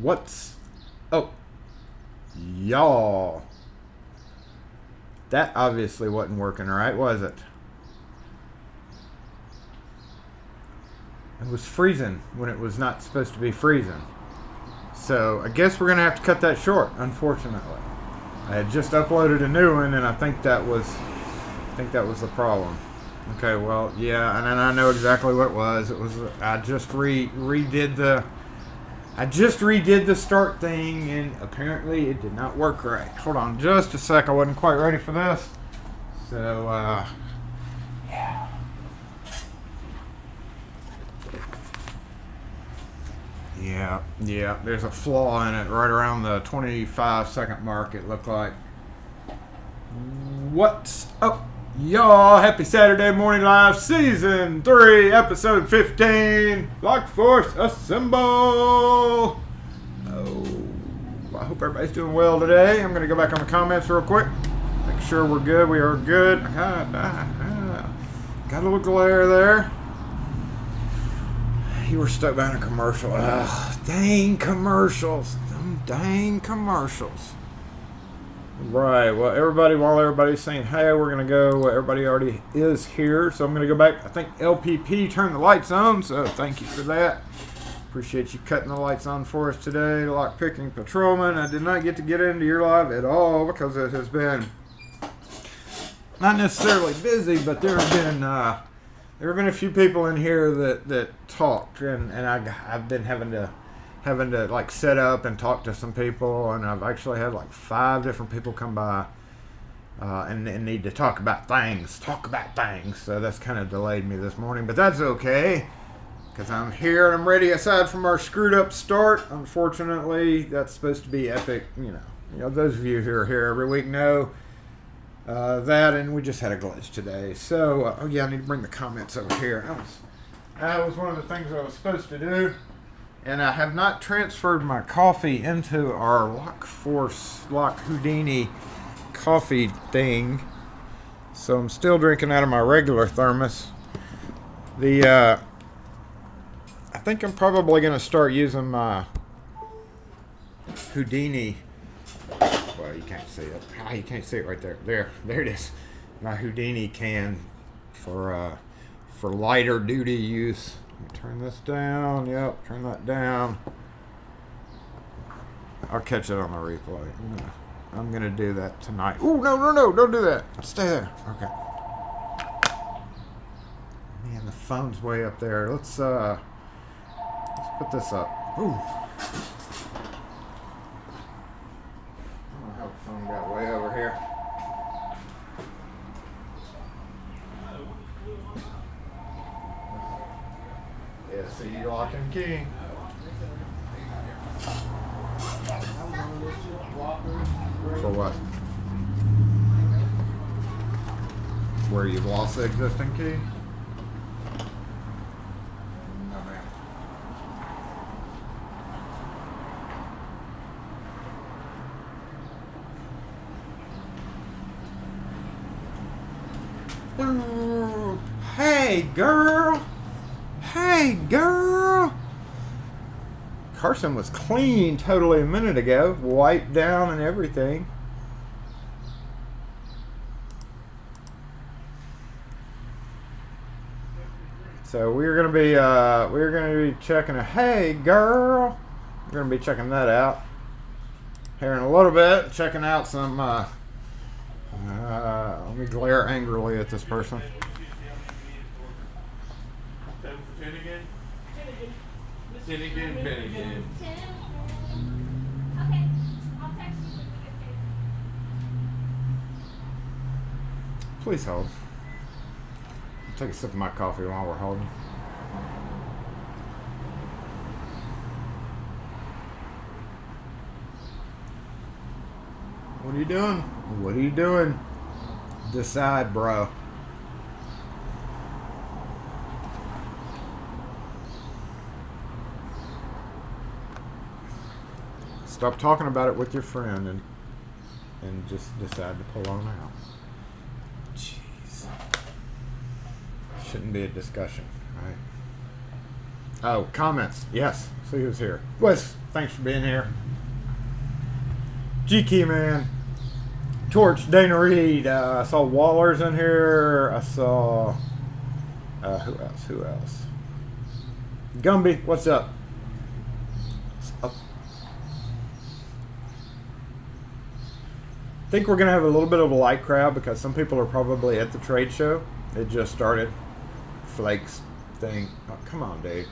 What's oh y'all? That obviously wasn't working right, was it? It was freezing when it was not supposed to be freezing. So I guess we're gonna have to cut that short, unfortunately. I had just uploaded a new one, and I think that was the problem. Okay, well, yeah, and I know exactly what it was. It was I just redid the start thing, and apparently it did not work right. Hold on just a sec. I wasn't quite ready for this. So, yeah. Yeah, there's a flaw in it right around the 25-second mark, it looked like. What's up, y'all? Happy Saturday Morning Live, Season 3, Episode 15. Lock Force Assemble! Oh, I hope everybody's doing well today. I'm going to go back on the comments real quick. Make sure we're good. We are good. Got a little glare there. You were stuck behind a commercial. Ugh, dang commercials. Them dang commercials. Right, well, while everybody's saying, hey, we're going to go, everybody already is here, so I'm going to go back. I think LPP turned the lights on, so thank you for that. Appreciate you cutting the lights on for us today. Lockpicking Patrolman. I did not get to get into your live at all because it has been not necessarily busy, but there have been a few people in here that talked, and I've been having to like set up and talk to some people, and I've actually had like 5 different people come by and need to talk about things. So that's kind of delayed me this morning, but that's okay because I'm here and I'm ready. Aside from our screwed up start, unfortunately, that's supposed to be epic. You know, those of you who are here every week know that, and we just had a glitch today. So, oh yeah, I need to bring the comments over here. That was one of the things I was supposed to do. And I have not transferred my coffee into our Lock Houdini coffee thing. So I'm still drinking out of my regular thermos. I think I'm probably going to start using my Houdini. Well, you can't see it. You can't see it right there. There it is. My Houdini can for lighter duty use. Turn this down. Yep, turn that down. I'll catch it on the replay. I'm gonna do that tonight. Ooh, no, don't do that. Stay there. Okay. Man, the phone's way up there. Let's put this up. Ooh. I don't know how the phone got way over here. Yeah, see, you lock and key. For what? Where you've lost the existing key? No, ma'am. Ooh, hey, girl. Hey, girl! Carson was clean totally a minute ago. Wiped down and everything. So we're gonna be checking hey, girl! We're gonna be checking that out here in a little bit. Checking out some. Let me glare angrily at this person. 10 again? 10 again, 10 again. Okay, I'll text you when we get there. Please hold. I'll take a sip of my coffee while we're holding. What are you doing? What are you doing? Decide, bro. Stop talking about it with your friend and just decide to pull on out. Jeez. Shouldn't be a discussion, right? Oh, comments. Yes. See who's here. Wes, thanks for being here. G-Key Man. Torch, Dana Reed. I saw Waller's in here. I saw... Who else? Gumby, what's up? I think we're going to have a little bit of a light crowd because some people are probably at the trade show. It just started. Flakes thing. Oh, come on, dude.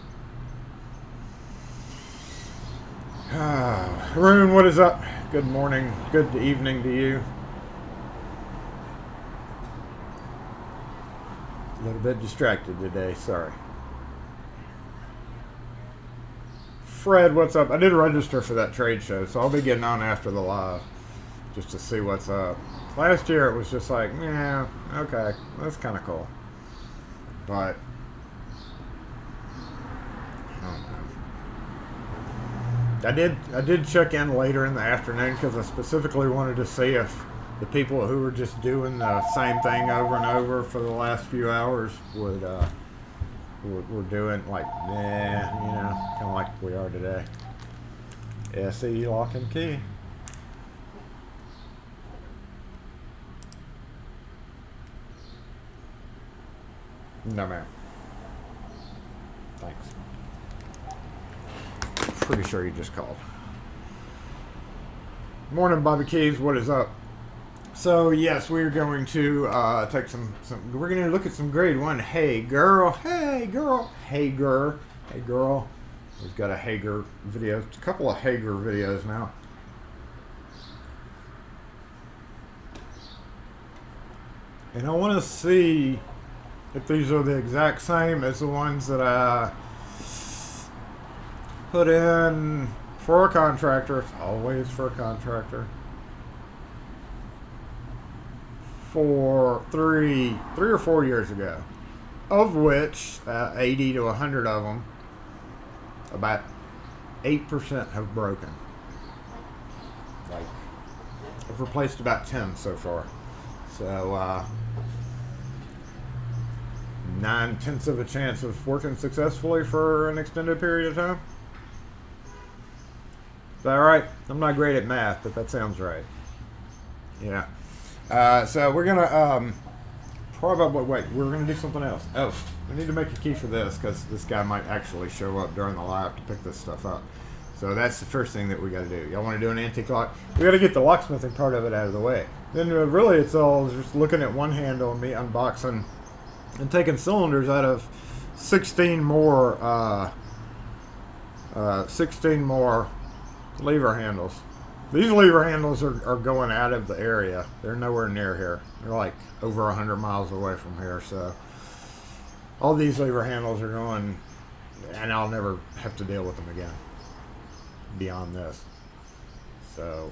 Haroon, what is up? Good morning. Good evening to you. A little bit distracted today. Sorry. Fred, what's up? I did register for that trade show, so I'll be getting on after the live just to see what's up. Last year it was just like, yeah, okay, that's kind of cool. But I did check in later in the afternoon because I specifically wanted to see if the people who were just doing the same thing over and over for the last few hours were doing like, kind of like we are today. SE lock and key. No, ma'am. Thanks. Pretty sure you just called. Morning, Bobby Keys. What is up? So yes, we're going to take some. We're going to look at some grade 1. Hey girl. Hey girl. Hey girl. Hey girl. We've got a Hager video. A couple of Hager videos now. And I want to see if these are the exact same as the ones that I put in for a contractor. Always for a contractor. For three or 4 years ago, of which 80 to 100 of them, about 8% have broken. Like, I've replaced about 10 so far. So 9/10 of a chance of working successfully for an extended period of time. Is that right? I'm not great at math, but that sounds right. Yeah. So we're gonna probably we're gonna do something else. Oh, we need to make a key for this because this guy might actually show up during the live to pick this stuff up. So that's the first thing that we got to do. Y'all want to do an antique lock? We got to get the locksmithing part of it out of the way. Then really it's all just looking at one handle and me unboxing and taking cylinders out of 16 more lever handles. These lever handles are going out of the area. They're nowhere near here. They're like over 100 miles away from here. So all these lever handles are going, and I'll never have to deal with them again beyond this. So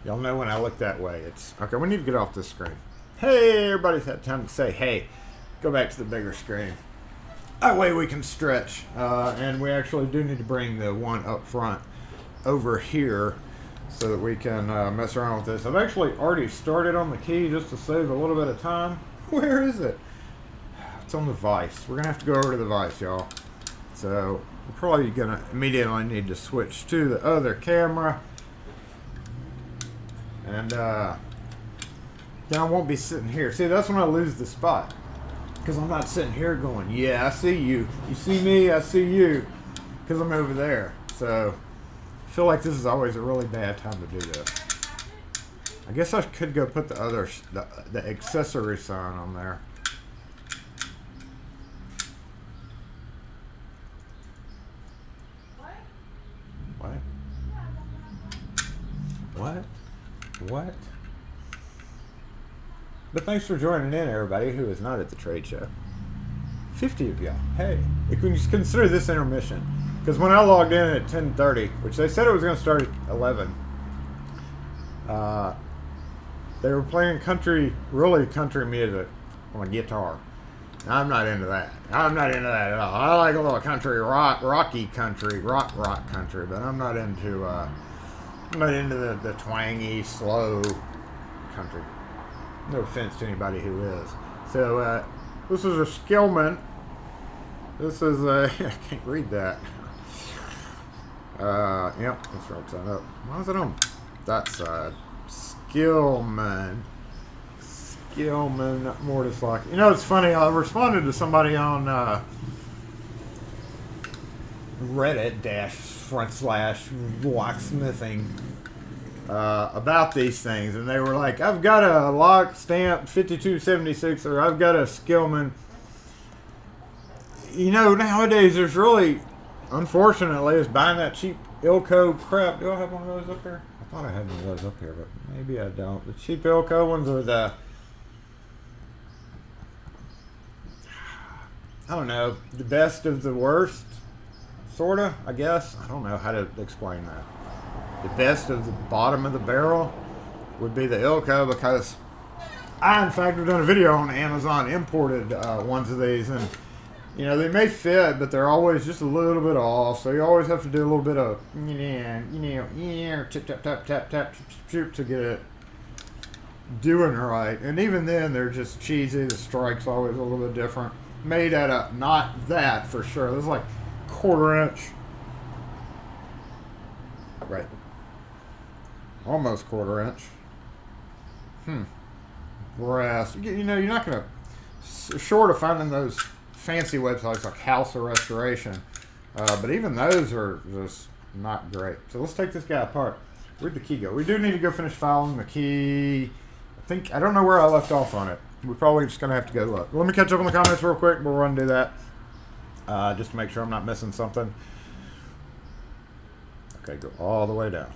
y'all know when I look that way, it's okay. We need to get off this screen. Hey, everybody's had time to say hey. Go back to the bigger screen. That way we can stretch. And we actually do need to bring the one up front over here so that we can mess around with this. I've actually already started on the key just to save a little bit of time. Where is it? It's on the vise. We're going to have to go over to the vise, y'all. So we're probably going to immediately need to switch to the other camera. And then I won't be sitting here. See, that's when I lose the spot. Because I'm not sitting here going, yeah, I see you. You see me, I see you. Because I'm over there. So I feel like this is always a really bad time to do this. I guess I could go put the other, the accessory sign on there. What? But thanks for joining in, everybody who is not at the trade show. 50 of y'all. Hey, you can just consider this intermission. Because when I logged in at 10:30, which they said it was going to start at 11, they were playing really country music on a guitar. I'm not into that. I'm not into that at all. I like a little country rocky country, rock country, but I'm not into the twangy, slow country. No offense to anybody who is. So this is a Skillman. This is a I can't read that. Yep, that's right side up. Why is it on that side? Skillman, more just like, you know, it's funny. I responded to somebody on Reddit /Locksmithing about these things, and they were like, "I've got a lock stamp 5276, or I've got a Skillman." You know, nowadays there's really, unfortunately, is buying that cheap Ilco crap. Do I have one of those up here? I thought I had one of those up here, but maybe I don't. The cheap Ilco ones are the, I don't know, the best of the worst, sorta, I guess. I don't know how to explain that. The best of the bottom of the barrel would be the Ilco, because I, in fact, have done a video on Amazon imported ones of these, and you know, they may fit, but they're always just a little bit off, so you always have to do a little bit of, tap, tap, tap, tap, tap, to get it doing right. And even then, they're just cheesy. The strike's always a little bit different. Made out of, not that for sure. This is like 1/4 inch. Right. Almost 1/4 inch. Brass. You know, you're not going to, short of finding those fancy websites like House of Restoration, but even those are just not great. So let's take this guy apart. Where'd the key go? We do need to go finish filing the key. I don't know where I left off on it. We're probably just gonna have to go look. Let me catch up on the comments real quick. We'll run and do that just to make sure I'm not missing something. Okay, go all the way down.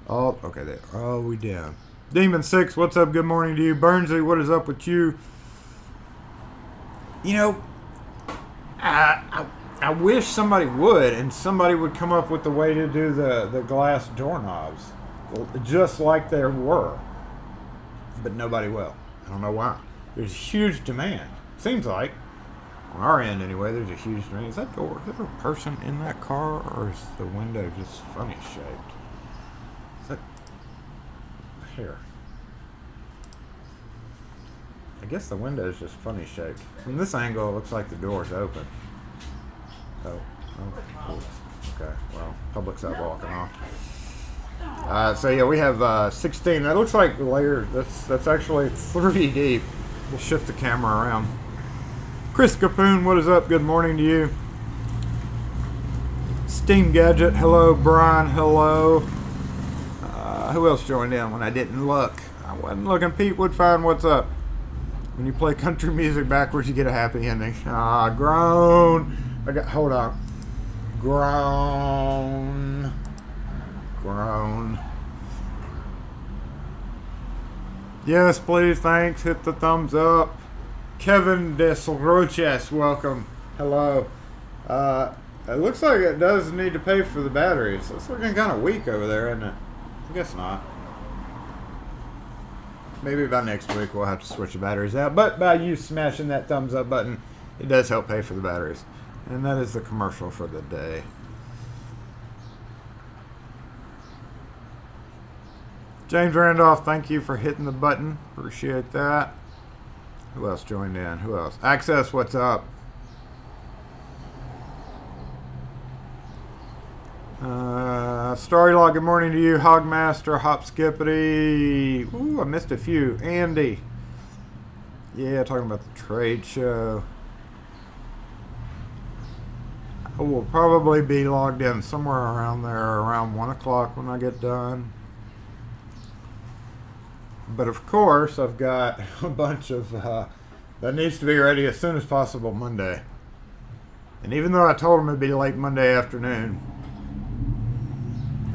Okay, there. All the way down. Demon 6, what's up? Good morning to you. Burnsley, what is up with you? You know, I wish somebody would, and somebody would come up with the way to do the glass doorknobs, just like there were. But nobody will. I don't know why. There's huge demand. Seems like, on our end anyway, there's a huge demand. Is there a person in that car, or is the window just funny shaped? Is that here? I guess the window is just funny shaped. From this angle, it looks like the door's open. Oh, okay. Well, public sidewalking off. So yeah, we have 16. That looks like layered. That's actually 3 deep. We'll shift the camera around. Chris Capoon, what is up? Good morning to you. Steam Gadget, hello. Brian, hello. Who else joined in when I didn't look? I wasn't looking. Pete Woodfine, what's up? When you play country music backwards, you get a happy ending. Groan. Hold on. Groan. Yes, please, thanks. Hit the thumbs up. Kevin Desroches, welcome. Hello. It looks like it does need to pay for the batteries. It's looking kind of weak over there, isn't it? I guess not. Maybe by next week we'll have to switch the batteries out. But by you smashing that thumbs up button, it does help pay for the batteries. And that is the commercial for the day. James Randolph, thank you for hitting the button. Appreciate that. Who else joined in? Who else? Access, what's up? Starry Law, good morning to you. Hogmaster, Hop Skippity. Ooh, I missed a few. Andy. Yeah, talking about the trade show. I will probably be logged in somewhere around there, around 1 o'clock when I get done. But of course, I've got a bunch of that needs to be ready as soon as possible Monday. And even though I told them it'd be late Monday afternoon,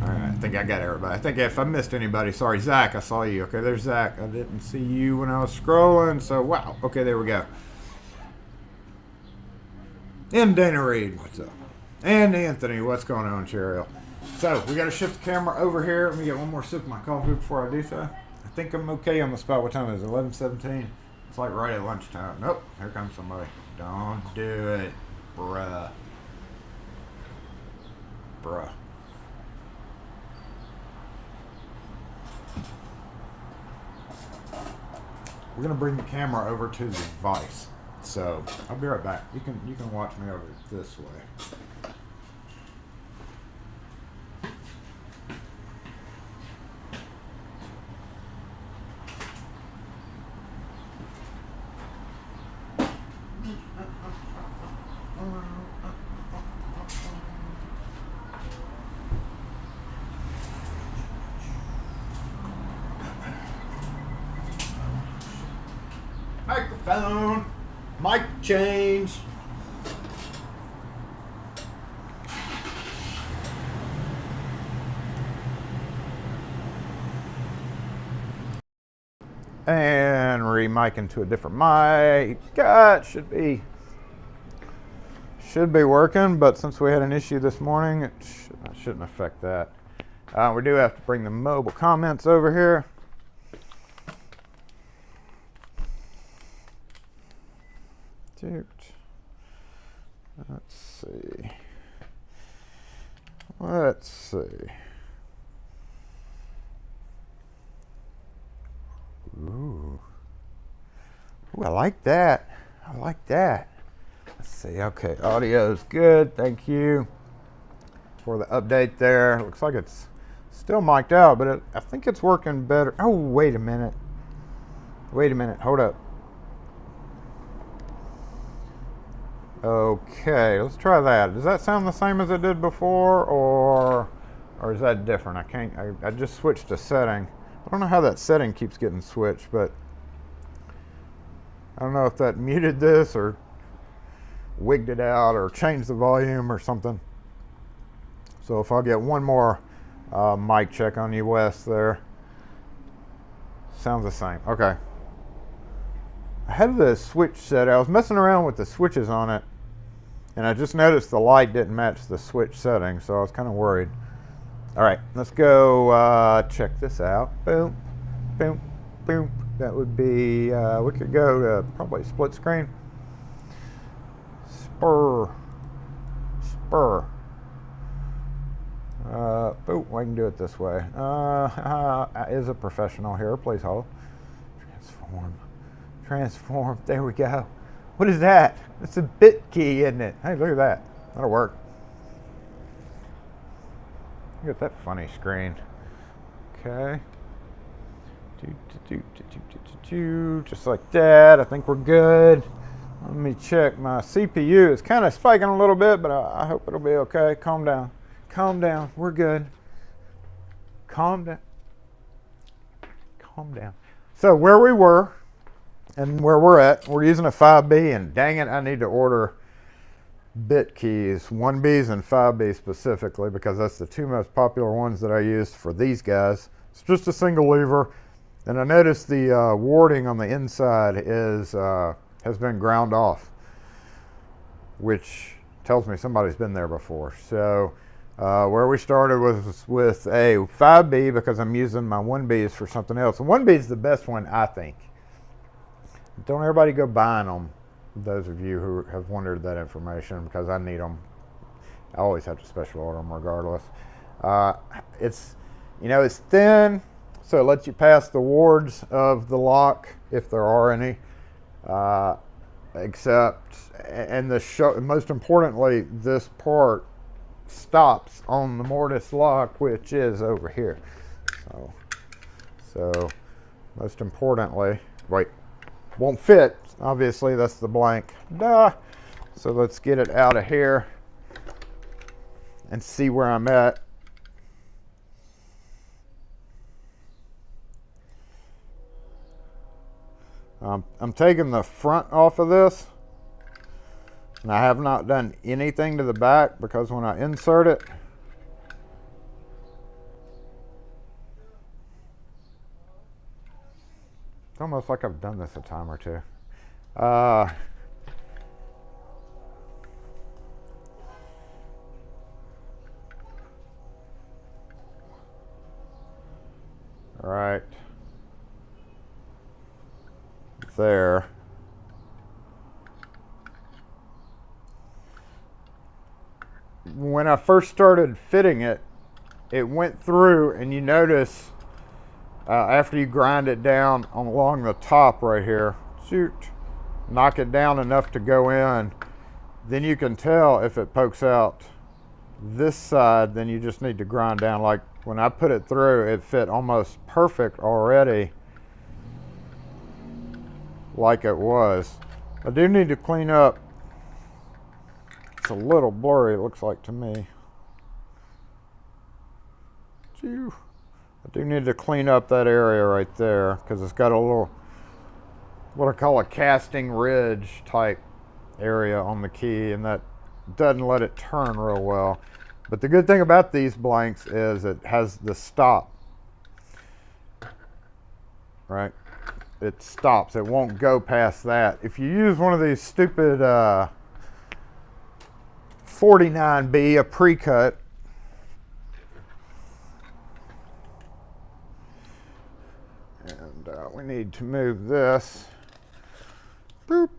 all right, I think I got everybody. I think if I missed anybody, sorry, Zach, I saw you. Okay, there's Zach. I didn't see you when I was scrolling, so wow. Okay, there we go. And Dana Reed, what's up? And Anthony, what's going on, Cheryl? So we got to shift the camera over here. Let me get one more sip of my coffee before I do so. I think I'm okay on the spot. What time is it? 11:17. It's like right at lunchtime. Nope, here comes somebody. Don't do it, bruh. Bruh. We're gonna bring the camera over to the vise. So I'll be right back. You can watch me over this way. Microphone, mic change. And remic into a different mic. God, should be working, but since we had an issue this morning, it shouldn't affect that. We do have to bring the mobile comments over here. Let's see. Ooh, I like that. Let's see. Okay, audio's good. Thank you for the update there. Looks like it's still mic'd out, but I think it's working better. Oh, wait a minute. Hold up. Okay, let's try that. Does that sound the same as it did before, or is that different? I just switched a setting. I don't know how that setting keeps getting switched, but I don't know if that muted this or wigged it out or changed the volume or something. So if I'll get one more mic check on you, Wes, there. Sounds the same. Okay. I had the switch set. I was messing around with the switches on it, and I just noticed the light didn't match the switch setting, so I was kind of worried. All right, let's go check this out. Boom, boom, boom. That would be, we could go to probably split screen. Spur. Boom, I can do it this way. Is a professional here, please hold. Transform, there we go. What is that? It's a bit key, isn't it? Hey, look at that. That'll work. Look at that funny screen. Okay. Just like that. I think we're good. Let me check my CPU. It's kind of spiking a little bit, but I hope it'll be okay. Calm down. We're good. Calm down. So where we were and where we're at, we're using a 5B, and dang it, I need to order bit keys, 1Bs and 5B specifically, because that's the two most popular ones that I used for these guys. It's just a single lever, and I noticed the warding on the inside has been ground off, which tells me somebody's been there before. So where we started was with a 5B, because I'm using my 1Bs for something else. The 1B is the best one, I think. Don't everybody go buying them, those of you who have wondered that information, because I need them. I always have to special order them regardless. It's thin, so it lets you pass the wards of the lock, if there are any. Most importantly, this part stops on the mortise lock, which is over here. So most importantly, won't fit, obviously. That's the blank. Duh. So let's get it out of here and see where I'm at. I'm taking the front off of this, and I have not done anything to the back, because when I insert it, it's almost like I've done this a time or two. All right. there. When I first started fitting it, it went through, and you notice after you grind it down along the top right here, shoot, knock it down enough to go in, then you can tell if it pokes out this side, then you just need to grind down. Like when I put it through, it fit almost perfect already, like it was. I do need to clean up. It's a little blurry, it looks like to me. Phew. I do need to clean up that area right there because it's got a little, what I call a casting ridge type area on the key, and that doesn't let it turn real well. But the good thing about these blanks is it has the stop, right? It stops, it won't go past that. If you use one of these stupid 49B, a pre-cut, and we need to move this. Boop.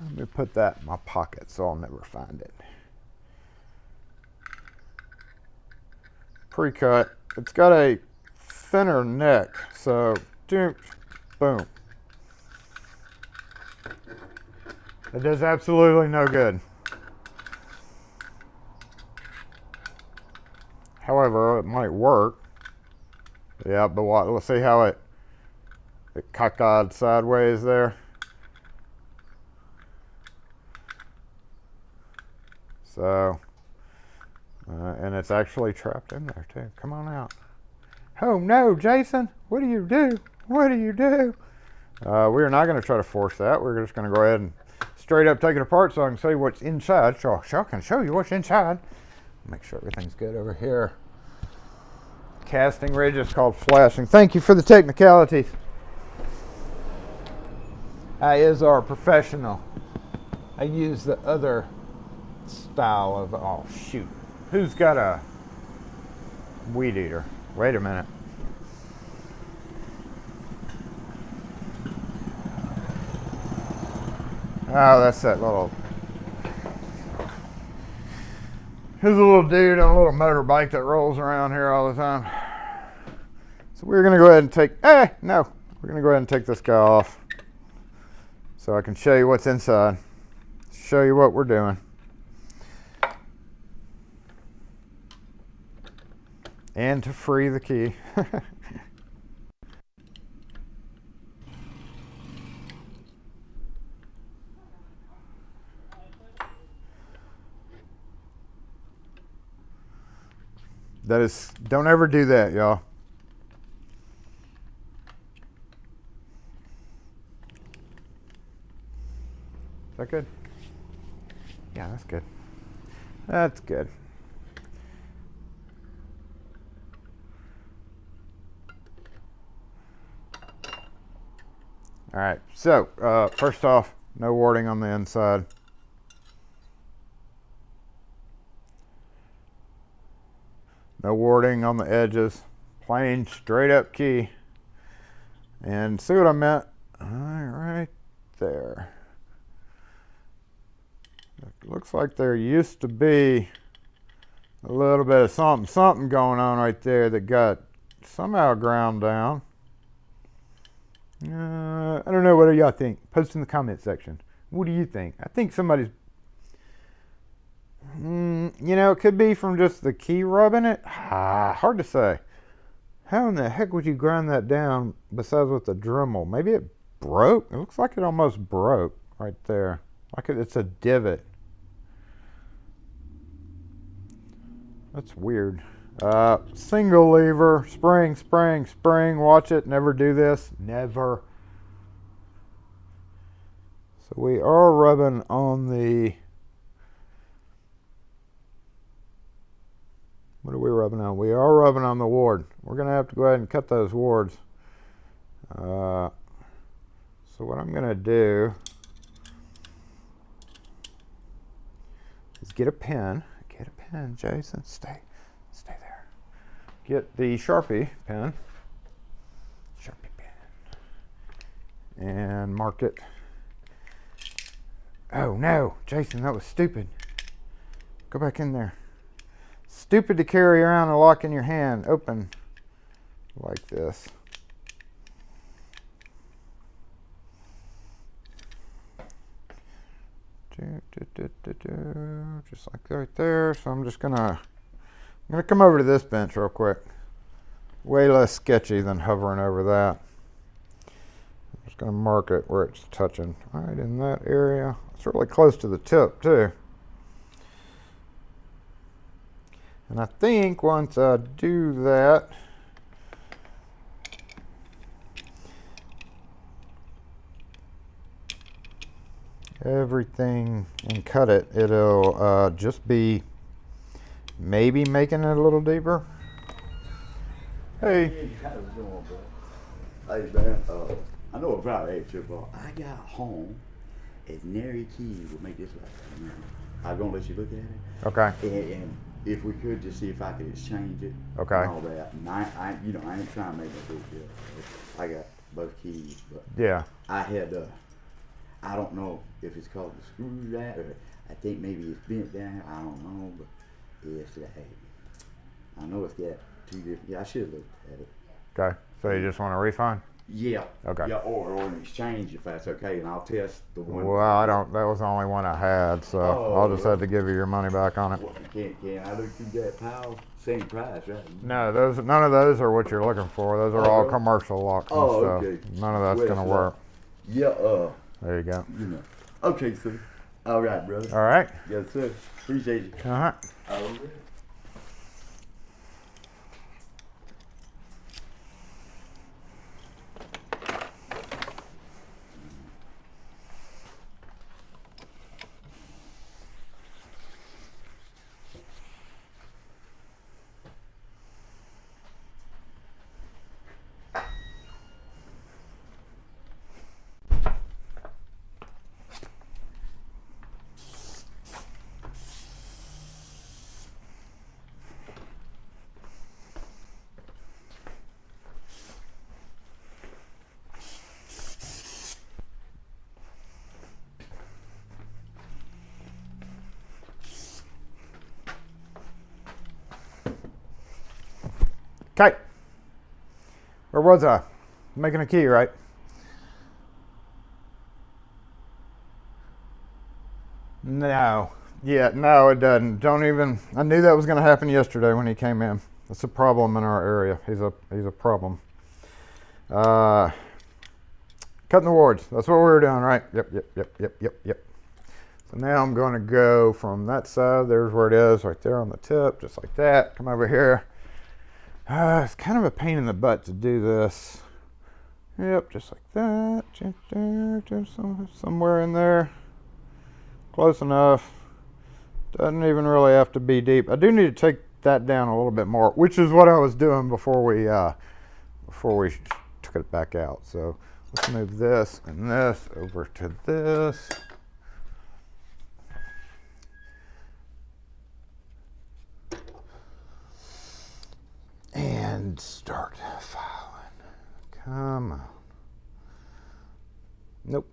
Let me put that in my pocket so I'll never find it. Pre-cut. It's got a thinner neck, so boom. It does absolutely no good. However, it might work. Yeah, but what? Let's see how it cockeyed sideways there. So, and it's actually trapped in there too. Come on out. Oh no, Jason! What do you do? What do you do? We're not going to try to force that. We're just going to go ahead and straight up take it apart so I can show you what's inside. So I can show you what's inside. Make sure everything's good over here. Casting ridge is called flashing. Thank you for the technicalities. I is our professional. I use the other style of, oh shoot. Who's got a weed eater? Wait a minute. Oh, that's that little, here's a little dude on a little motorbike that rolls around here all the time. So we're gonna go ahead and take, no. We're gonna go ahead and take this guy off so I can show you what's inside, show you what we're doing. And to free the key. That is, don't ever do that, y'all. Is that good? Yeah, that's good. That's good. All right, so first off, no warding on the inside. No warding on the edges. Plain straight up key. And see what I meant? Right there. It looks like there used to be a little bit of something going on right there that got somehow ground down. I don't know. What do y'all think? Post in the comment section. What do you think? I think somebody's, you know, it could be from just the key rubbing it. Hard to say. How in the heck would you grind that down besides with the Dremel? Maybe it broke. It looks like it almost broke right there. Like it's a divot. That's weird. Single lever, spring. Watch it. Never do this. Never. So we are rubbing on the, what are we rubbing on? We are rubbing on the ward. We're going to have to go ahead and cut those wards. So what I'm going to do is get a pen. Get a pen, Jason. Stay there. Get the Sharpie pen. and mark it. Oh no, Jason, that was stupid. Go back in there. Stupid to carry around a lock in your hand. Open like this. Just like right there. So I'm gonna come over to this bench real quick. Way less sketchy than hovering over that. I'm just gonna mark it where it's touching, right in that area. It's really close to the tip too. And I think once I do that, everything and cut it, it'll just be maybe making it a little deeper. Hey. How was doing, bro? Hey, man, I know it's probably ain't too far. I got home and nary keys will make this right. I'm gonna let you look at it. Okay. And if we could just see if I could exchange it. Okay. And all that. And I ain't trying to make a big deal. I got both keys, but Yeah. I had I don't know if it's called the screw that or I think maybe it's bent down. I don't know, but it's got. I know it's got two different. Yeah, I should have looked at it. Okay. So you just want a refund? Yeah. Okay. Yeah, or an exchange if that's okay, and I'll test the one. Well, I don't. That was the only one I had, so I'll just have to give you your money back on it. Well, can I look through that pile? Same price, right? No, none of those are what you're looking for. Those are all really? commercial locks and Oh, stuff. okay. None of that's Well, gonna work. Yeah. There you go. Okay, sir. All right, brother. All right. Yes, sir. Appreciate you. Uh huh. All right. Okay. Where was I? Making a key, right? No. Yeah, no, it doesn't. Don't even. I knew that was going to happen yesterday when he came in. That's a problem in our area. He's a problem. Cutting the wards. That's what we were doing, right? Yep. So now I'm going to go from that side. There's where it is, right there on the tip, just like that. Come over here. It's kind of a pain in the butt to do this. Yep, just like that. Just somewhere in there. Close enough. Doesn't even really have to be deep. I do need to take that down a little bit more, which is what I was doing before we took it back out. So let's move this and this over to this. And start filing. Come on. Nope.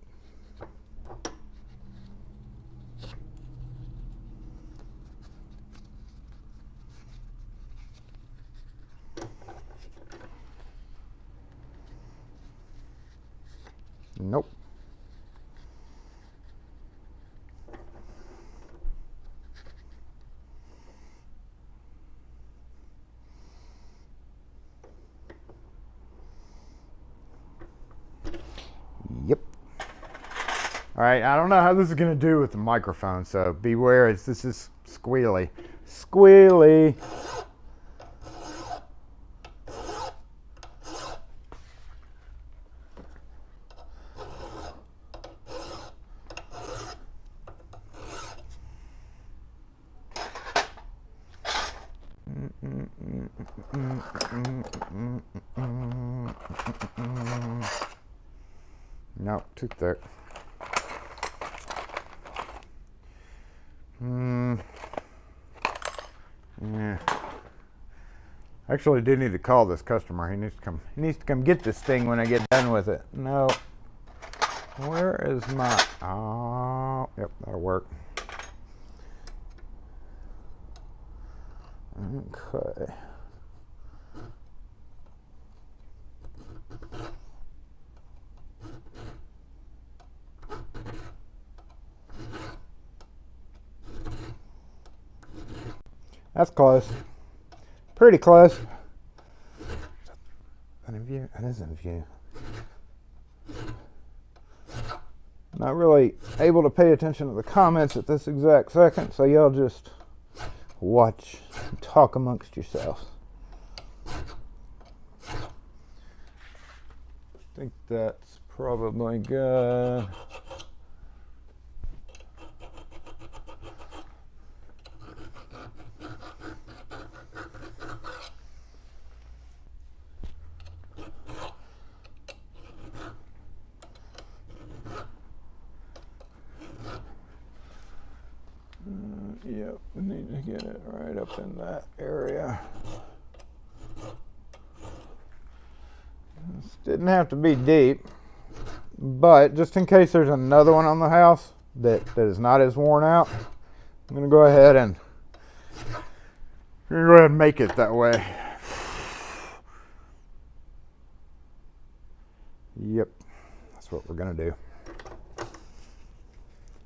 Nope. Yep. All right, I don't know how this is going to do with the microphone, so beware. This is squealy. Squealy. No, too thick. Yeah. Actually, I do need to call this customer. He needs to come get this thing when I get done with it. No. Where is my, oh, yep, that'll work. Okay. That's close. Pretty close. An in view? It is in view. Not really able to pay attention to the comments at this exact second, so y'all just watch and talk amongst yourselves. I think that's probably good. Yep, we need to get it right up in that area. This didn't have to be deep, but just in case there's another one on the house that is not as worn out, I'm gonna go ahead and make it that way. Yep, that's what we're gonna do.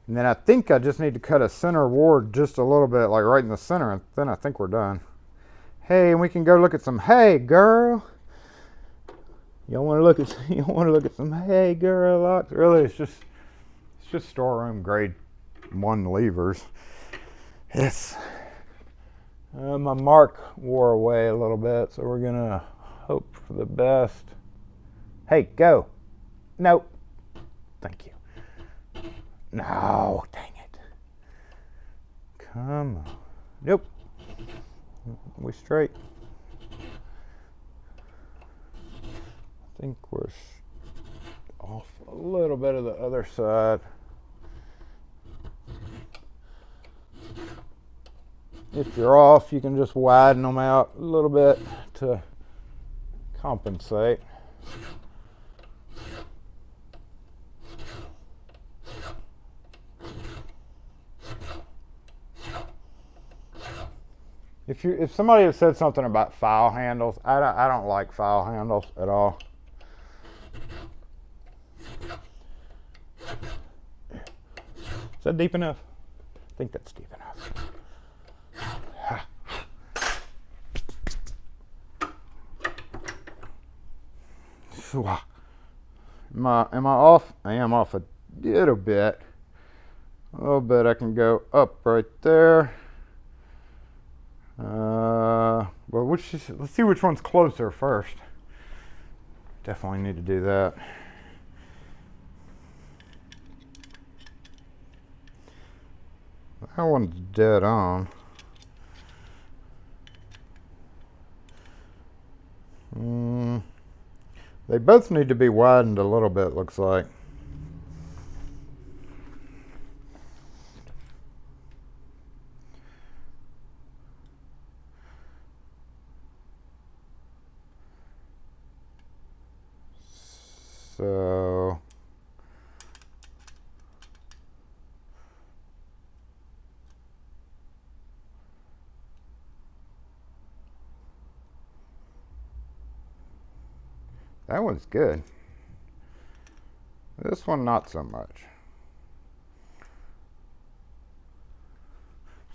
And then I think I just need to cut a center ward just a little bit, like right in the center, and then I think we're done. Hey, and we can go look at some hay, girl. You want to look at some hay, girl? Locks? Really, it's just storeroom grade 1 levers. Yes. My mark wore away a little bit, so we're gonna hope for the best. Hey, go. Nope. Thank you. No, dang it. Come on. Nope. We straight. I think we're off a little bit of the other side. If you're off, you can just widen them out a little bit to compensate. If somebody had said something about file handles, I don't like file handles at all. Is that deep enough? I think that's deep enough. Am I off? I am off a little bit. A little bit. I can go up right there. Well, let's see which one's closer first. Definitely need to do that. That one's dead on. They both need to be widened a little bit, looks like. So that one's good. This one, not so much.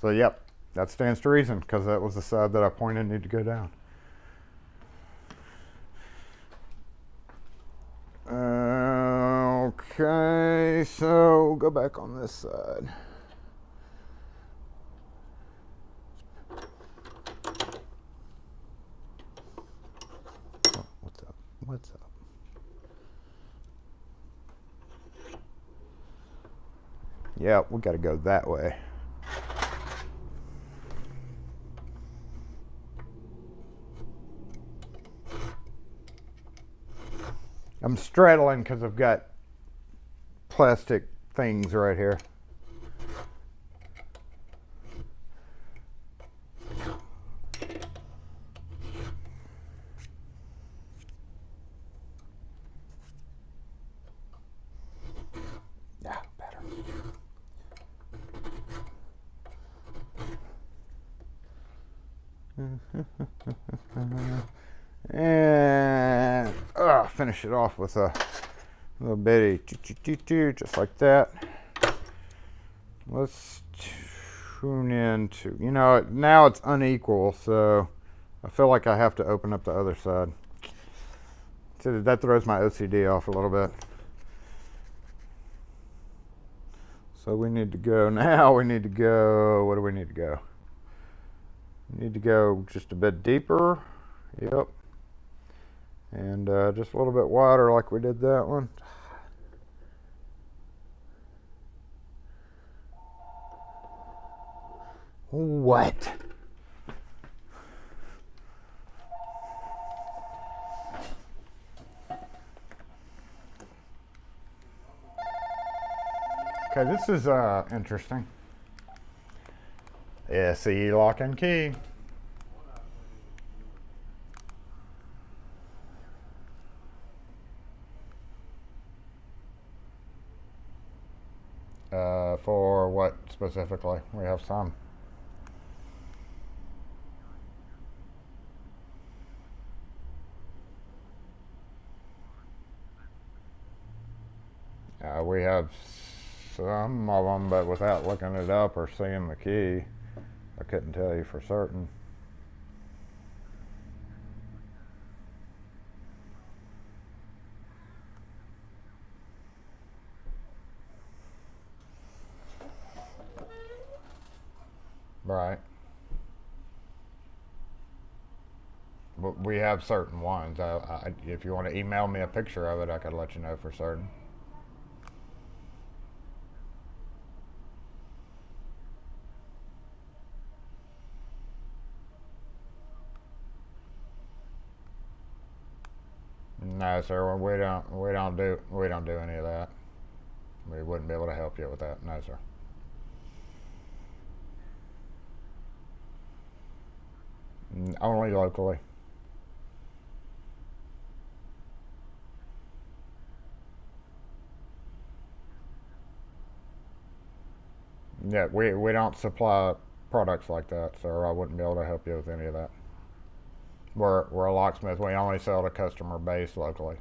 So, yep, that stands to reason, because that was the side that I pointed need to go down. Okay, so go back on this side. Oh, what's up? What's up? Yeah, we got to go that way. I'm straddling because I've got plastic things right here. And finish it off with a little bitty just like that. Let's tune into, you know, now it's unequal, so I feel like I have to open up the other side. So that throws my OCD off a little bit. So we need to go now, we need to go, what do we need to go? We need to go just a bit deeper. Yep. And just a little bit wider like we did that one. What? Okay, this is interesting. SE lock and key. For what specifically? We have some. We have some of them, but without looking it up or seeing the key, I couldn't tell you for certain. Right. But we have certain ones. If you want to email me a picture of it, I could let you know for certain. No, sir. We don't do any of that. We wouldn't be able to help you with that. No, sir. Only locally. Yeah, we don't supply products like that, sir. I wouldn't be able to help you with any of that. We're a locksmith. We only sell to customer base locally.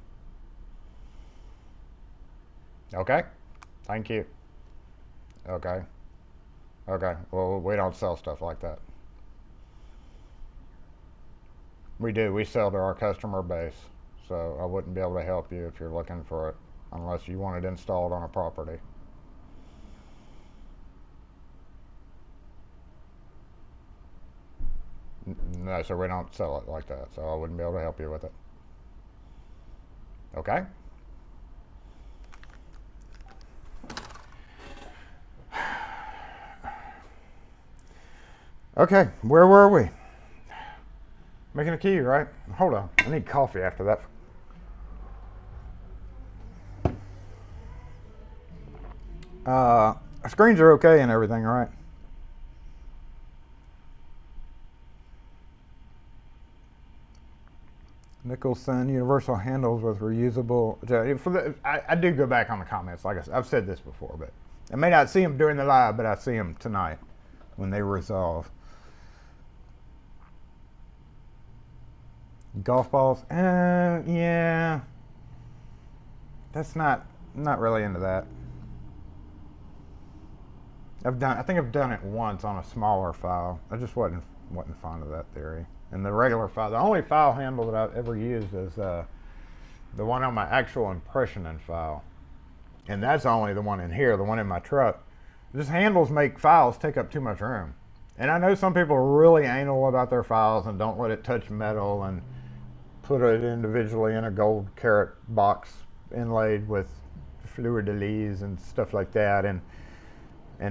Okay? Thank you. Okay. Okay. Well, we don't sell stuff like that. We do. We sell to our customer base. So I wouldn't be able to help you if you're looking for it unless you want it installed on a property. No, sir, we don't sell it like that, so I wouldn't be able to help you with it. Okay? Okay, where were we? Making a key, right? Hold on, I need coffee after that. Screens are okay and everything, right? Nicholson universal handles with reusable. I do go back on the comments. Like I've said this before, but I may not see them during the live, but I see them tonight when they resolve. Golf balls, yeah. That's not really into that. I think I've done it once on a smaller file. I just wasn't fond of that theory. And the regular file, the only file handle that I've ever used is the one on my actual impressioning file. And that's only the one in here, the one in my truck. Just handles make files take up too much room. And I know some people are really anal about their files and don't let it touch metal and put it individually in a gold carat box inlaid with fleur-de-lis and stuff like that and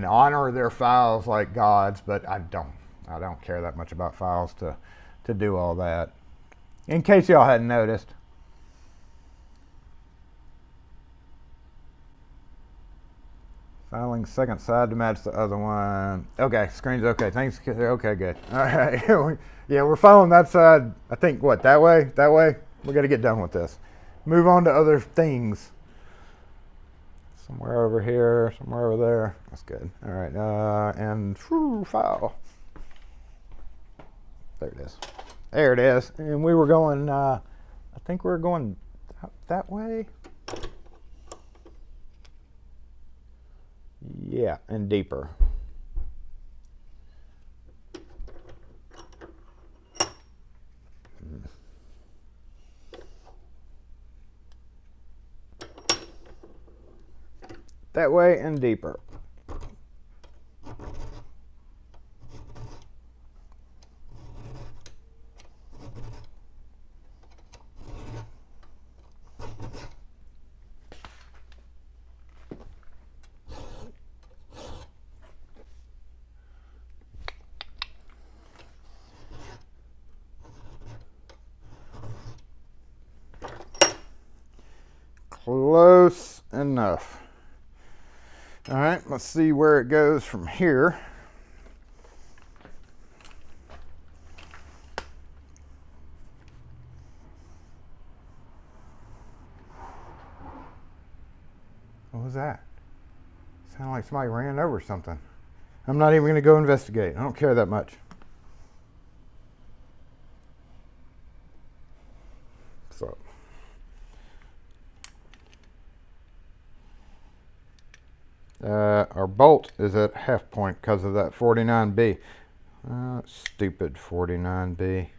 honor their files like gods, but I don't care that much about files to do all that. In case y'all hadn't noticed. Filing second side to match the other one. Okay, screen's okay. Thanks. Okay, good. All right. Yeah, we're filing that side. I think, what, that way? That way? We got to get done with this. Move on to other things. Somewhere over here, somewhere over there. That's good. All right, and file. There it is. There it is. And we were going, I think we were going that way. Yeah, and deeper. That way and deeper. Close enough. All right, let's see where it goes from here. What was that? Sounded like somebody ran over something. I'm not even going to go investigate. I don't care that much. So. Our bolt is at half point because of that 49B. Stupid 49B.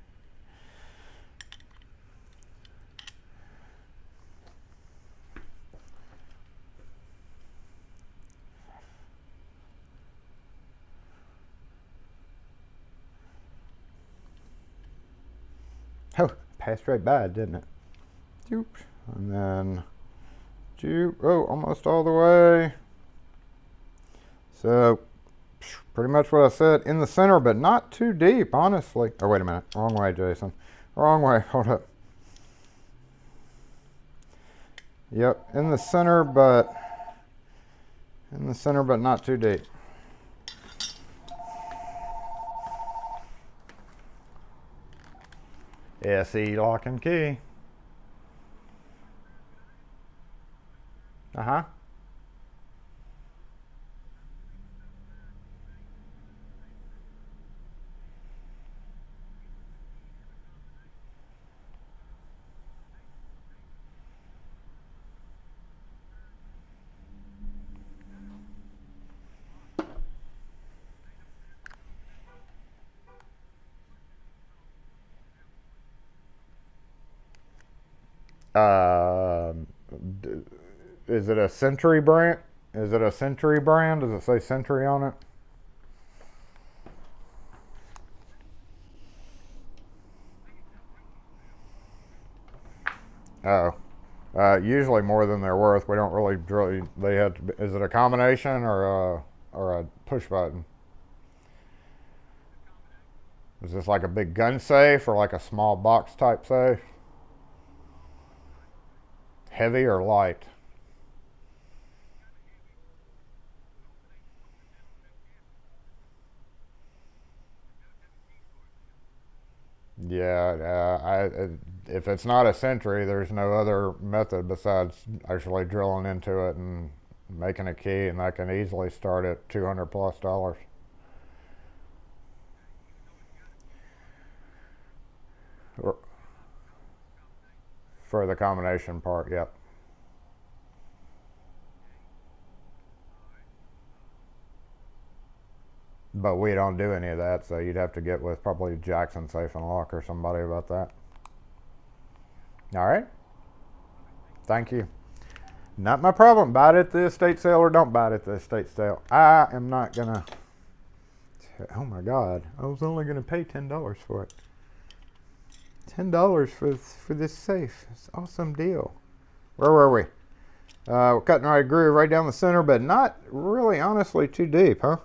Oh, passed right by it, didn't it? Joop. And then, joop. Oh, almost all the way. So, pretty much what I said, in the center, but not too deep, honestly. Oh, wait a minute. Wrong way, Jason. Wrong way. Hold up. Yep, in the center, but not too deep. SE lock and key. Uh-huh. Is it a Century brand? Is it a Century brand? Does it say Century on it? Oh, usually more than they're worth. We don't really. They have to. Is it a combination or a push button? Is this like a big gun safe or like a small box type safe? Heavy or light? Yeah, if it's not a Century, there's no other method besides actually drilling into it and making a key, and that can easily start at $200+. For the combination part, yep. But we don't do any of that, so you'd have to get with probably Jackson Safe and Lock or somebody about that. All right. Thank you. Not my problem. Buy it at the estate sale or don't buy it at the estate sale. I am not gonna. Oh my God! I was only gonna pay $10 for it. $10 for this safe. It's an awesome deal. Where were we? We're cutting right groove right down the center, but not really, honestly, too deep, huh?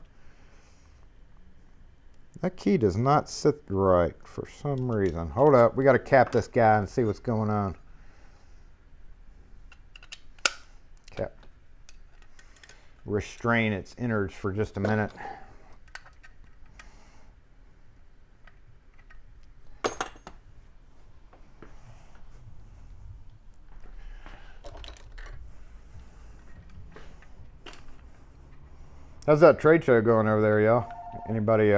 That key does not sit right for some reason. Hold up. We got to cap this guy and see what's going on. Cap. Restrain its innards for just a minute. How's that trade show going over there, y'all? Anybody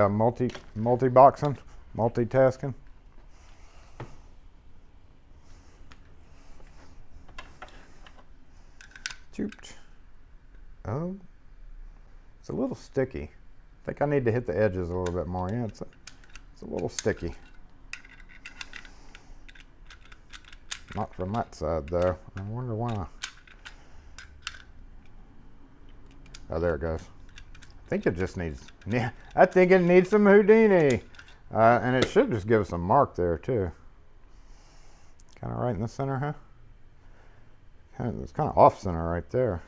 multi-boxing? Multitasking. Oh, it's a little sticky. I think I need to hit the edges a little bit more. Yeah, it's a little sticky. Not from that side though. I wonder why. Oh, there it goes. I think it just needs, yeah, I think it needs some Houdini. And it should just give us a mark there too. Kind of right in the center, huh? It's kind of off center right there.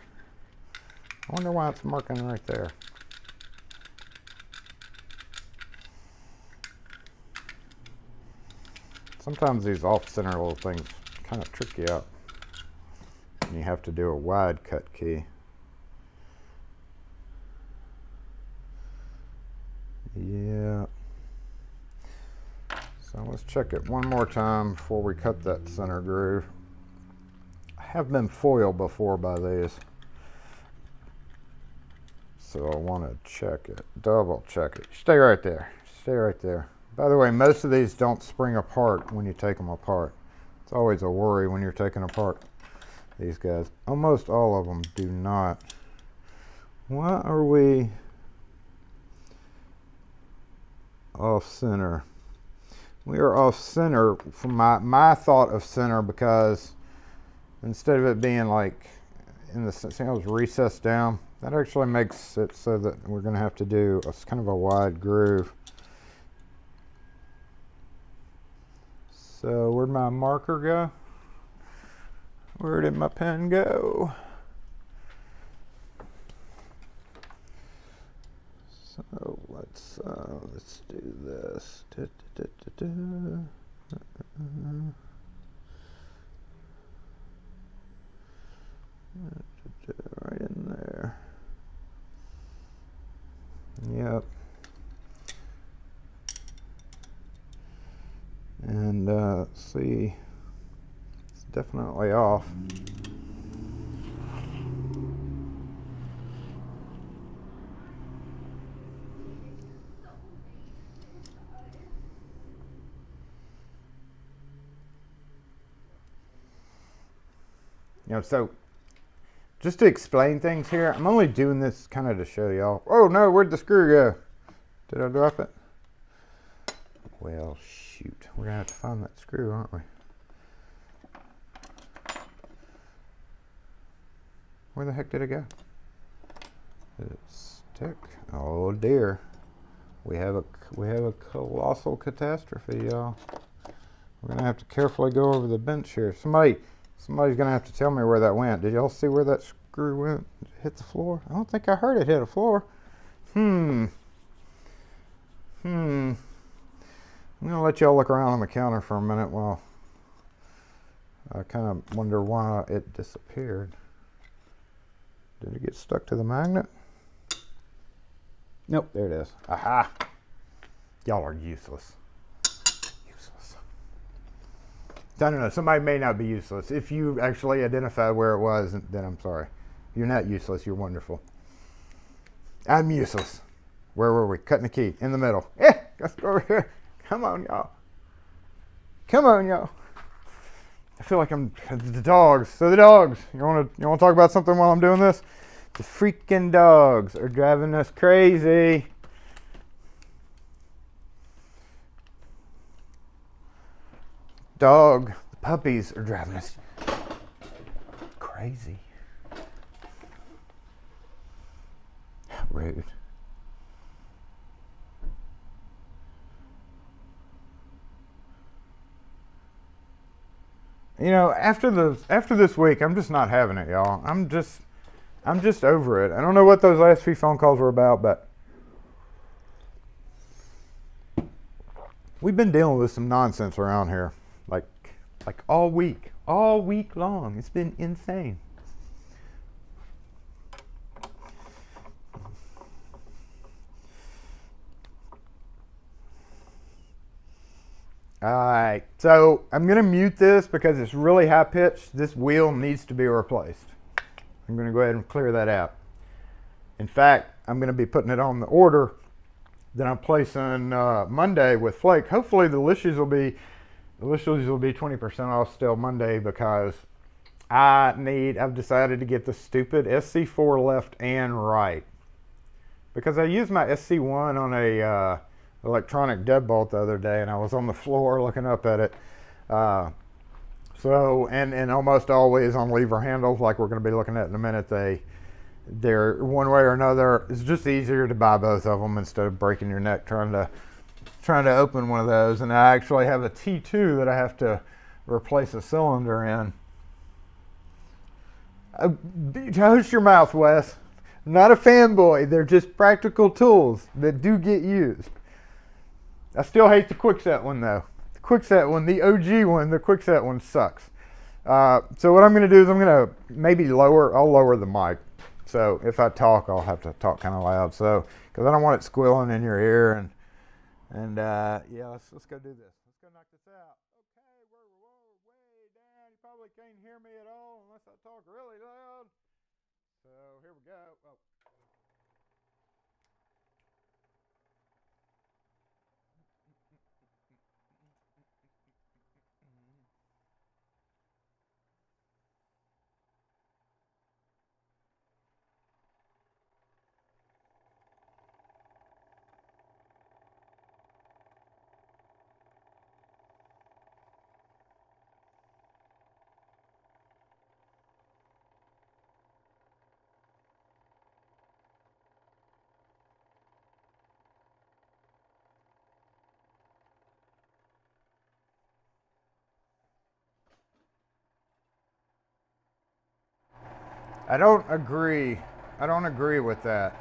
I wonder why it's marking right there. Sometimes these off-center little things kind of trick you up. And you have to do a wide cut key. Yeah. So let's check it one more time before we cut that center groove. I have been foiled before by these. So I want to check it, double check it. Stay right there, stay right there. By the way, most of these don't spring apart when you take them apart. It's always a worry when you're taking apart these guys. Almost all of them do not. Why are we off center? We are off center from my thought of center, because instead of it being like in the, see how it's recessed down, that actually makes it so that we're going to have to do a kind of a wide groove. So where'd my marker go? Where did my pen go? So let's do this. Right in there. Yep. And let's see, it's definitely off. You know, so just to explain things here, I'm only doing this kind of to show y'all. Oh no, where'd the screw go? Did I drop it? Well, shoot. We're gonna have to find that screw, aren't we? Where the heck did it go? Did it stick? Oh dear. We have a colossal catastrophe, y'all. We're gonna have to carefully go over the bench here. Somebody's gonna have to tell me where that went. Did y'all see where that screw went? Did it hit the floor? I don't think I heard it hit the floor. I'm gonna let y'all look around on the counter for a minute while I kind of wonder why it disappeared. Did it get stuck to the magnet? Nope, there it is. Aha! Y'all are useless. Useless. I don't know, somebody may not be useless. If you actually identified where it was, then I'm sorry. You're not useless, you're wonderful. I'm useless. Where were we? Cutting the key in the middle. Let's go over here. Come on, y'all. Come on, y'all. I feel like I'm the dogs. So the dogs. You want to talk about something while I'm doing this? The freaking dogs are driving us crazy. The puppies are driving us crazy. How rude. You know, after this week, I'm just not having it, y'all. I'm just over it. I don't know what those last few phone calls were about, but we've been dealing with some nonsense around here, like all week long. It's been insane. Alright, so I'm going to mute this because it's really high pitched. This wheel needs to be replaced. I'm going to go ahead and clear that out. In fact, I'm going to be putting it on the order that I'm placing Monday with Flake. Hopefully the lishlies will be 20% off still Monday, because I've decided to get the stupid SC4 left and right, because I used my SC1 on a electronic deadbolt the other day, and I was on the floor looking up at it. And almost always on lever handles, like we're going to be looking at in a minute, they're one way or another. It's just easier to buy both of them instead of breaking your neck trying to open one of those. And I actually have a T2 that I have to replace a cylinder in. Hush your mouth, Wes. I'm not a fanboy. They're just practical tools that do get used. I still hate the Quickset one though. The Quickset one, the OG one, the Quickset one sucks. So what I'm going to do is I'm going to I'll lower the mic. So if I talk, I'll have to talk kind of loud. So, because I don't want it squealing in your ear. And yeah, let's go do this. Let's go knock this out. Okay, we're way down. You probably can't hear me at all unless I talk really loud. So here we go. Oh. I don't agree with that.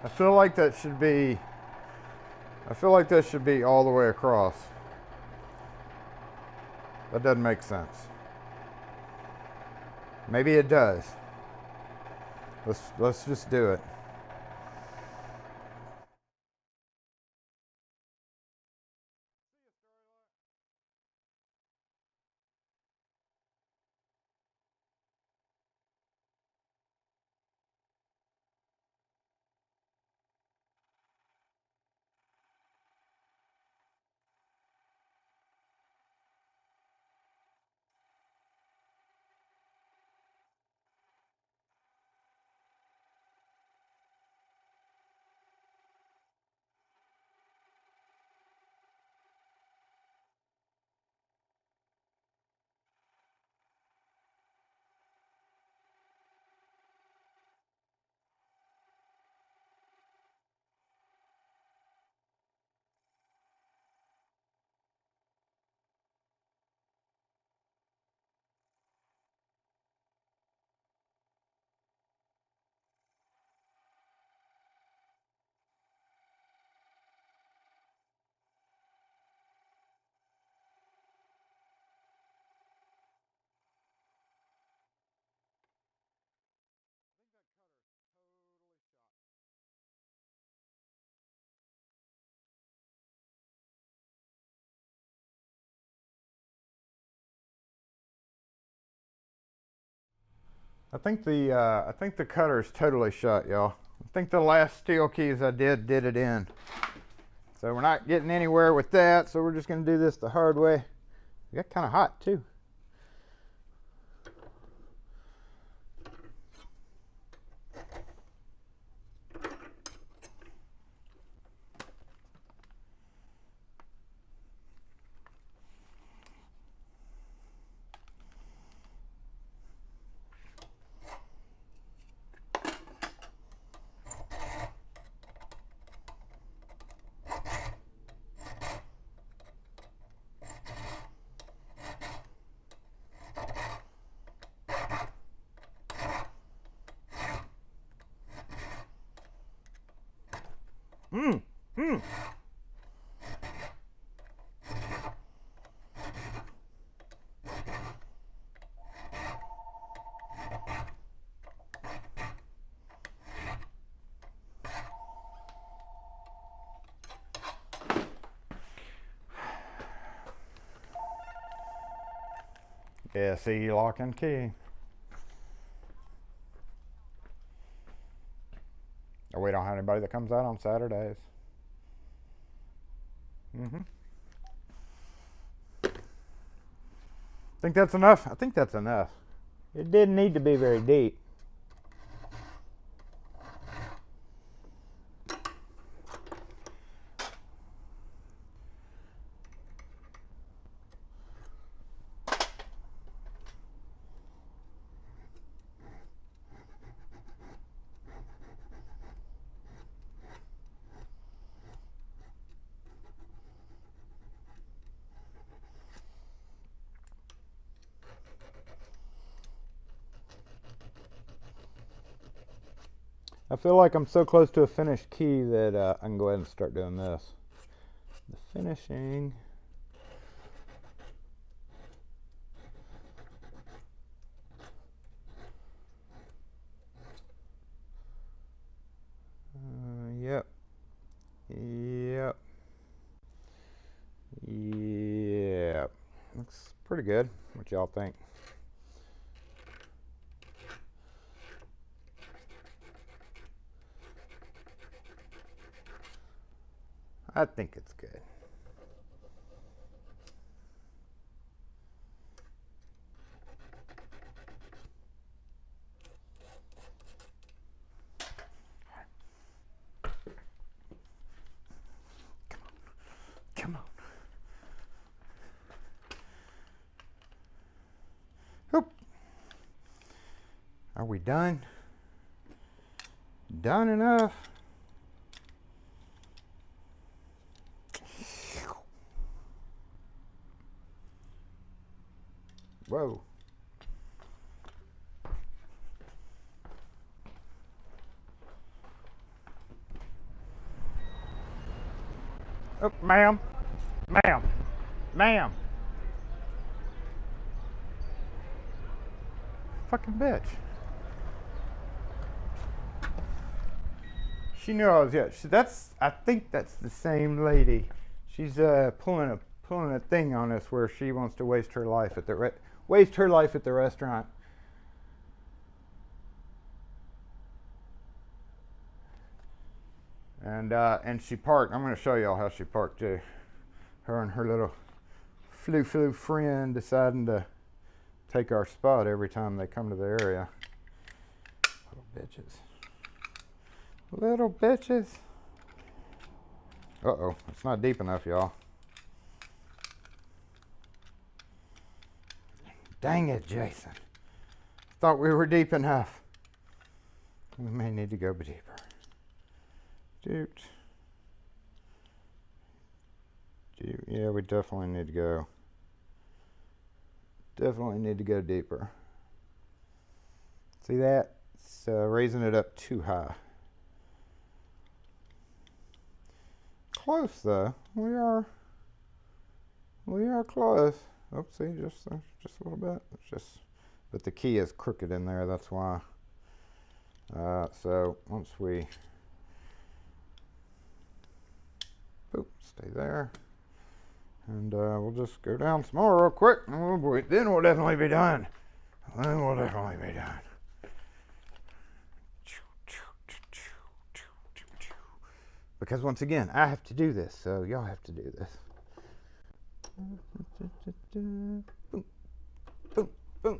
I feel like that should be all the way across. That doesn't make sense. Maybe it does. Let's just do it. I think the cutter's totally shut, y'all. I think the last steel keys I did it in. So we're not getting anywhere with that, so we're just gonna do this the hard way. It got kind of hot too. Yeah, see, lock and key. Oh, we don't have anybody that comes out on Saturdays. Think that's enough? I think that's enough. It didn't need to be very deep. I feel like I'm so close to a finished key that I can go ahead and start doing this. The finishing. Yep. Yep. Yep. Looks pretty good. What y'all think? I think it's good. Come on. Oop. Are we done? Done enough? Whoa. Oh, ma'am. Ma'am. Ma'am. Fucking bitch. She knew I was, yeah. I think that's the same lady. She's pulling a thing on us where she wants to waste her life at the restaurant. And she parked. I'm going to show y'all how she parked too. Her and her little flu friend deciding to take our spot every time they come to the area. Little bitches. Little bitches. Uh-oh, it's not deep enough, y'all. Dang it, Jason. Thought we were deep enough. We may need to go deeper. Doot. Yeah, we definitely need to go. Definitely need to go deeper. See that? It's raising it up too high. Close though. We are close. Oopsie, just a little bit. It's just, but the key is crooked in there. That's why. So once we, boop, stay there, and we'll just go down some more real quick. Oh boy, then we'll definitely be done. Then we'll definitely be done. Because once again, I have to do this, so y'all have to do this. Boom, boom, boom.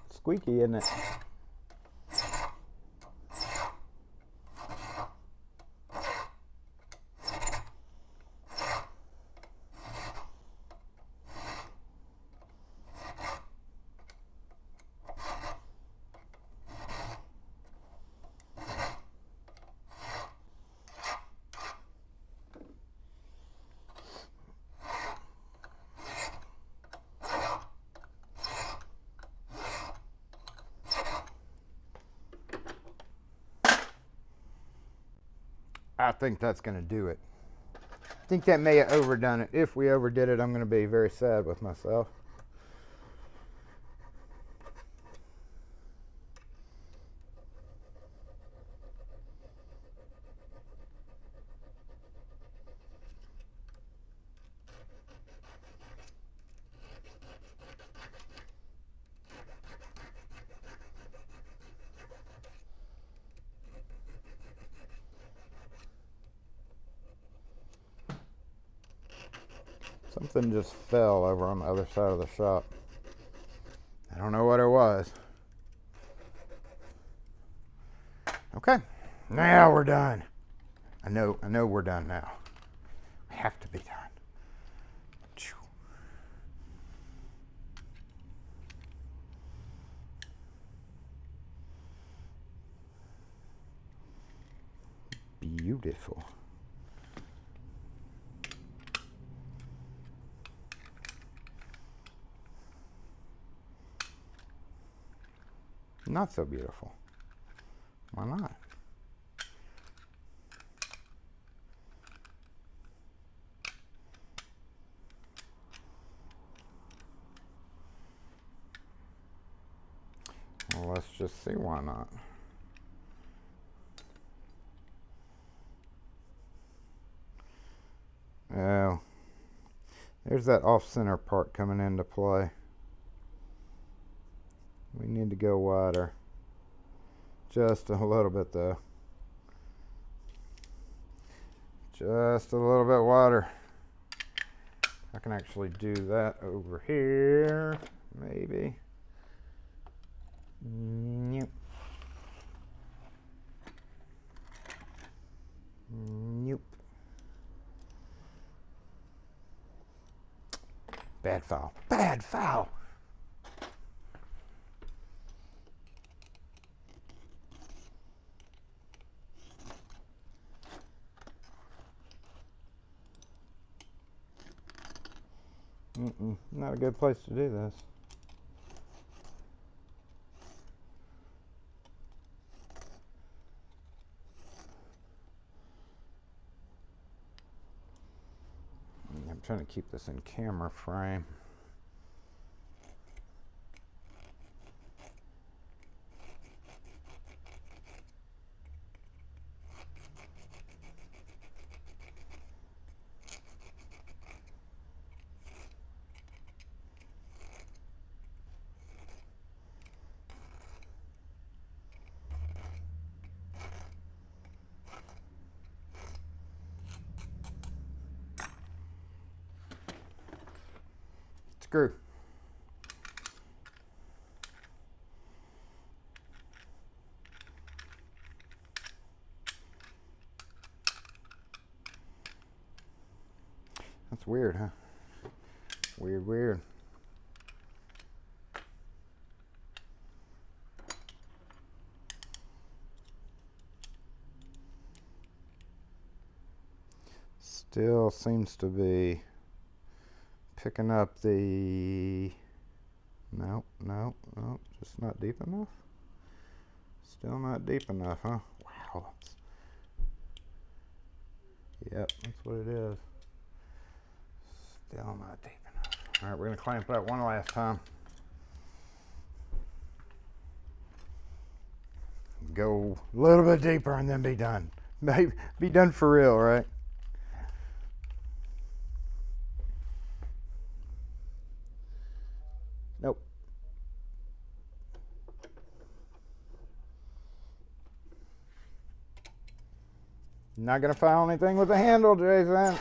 Squeaky, isn't it? I think that's going to do it. I think that may have overdone it. If we overdid it, I'm going to be very sad with myself. Something just fell over on the other side of the shop. I don't know what it was. Okay, now we're done. I know we're done now. We have to be done. Beautiful. Not so beautiful. Why not? Well, let's just see why not. Oh, there's that off-center part coming into play. We need to go wider. Just a little bit though. Just a little bit wider. I can actually do that over here, maybe. Nope. Nope. Bad foul. Bad foul. Not a good place to do this. I'm trying to keep this in camera frame. Screw. That's weird, huh? Weird, weird. Still seems to be picking up the, nope, just not deep enough. Still not deep enough, huh? Wow. Yep, that's what it is. Still not deep enough. All right, we're gonna clamp that one last time. Go a little bit deeper and then be done. Be done for real, right? Nope. Not gonna file anything with the handle, Jason.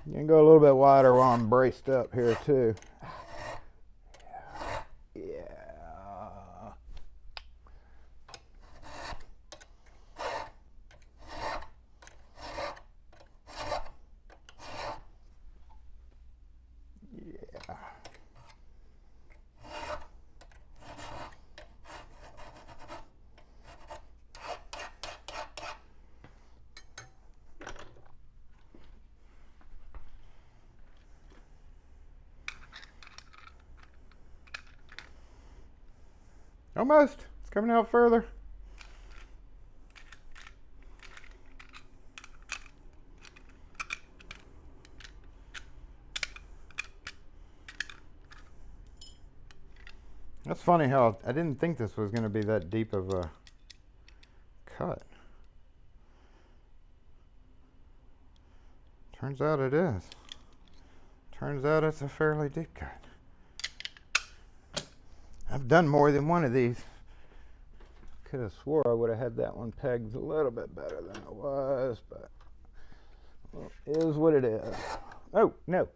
You can go a little bit wider while I'm braced up here too. Yeah. Almost. It's coming out further. That's funny how I didn't think this was going to be that deep of a cut. Turns out it is. Turns out it's a fairly deep cut. I've done more than one of these could have swore I would have had that one pegged a little bit better than it was, but well, it is what it is. Oh, no.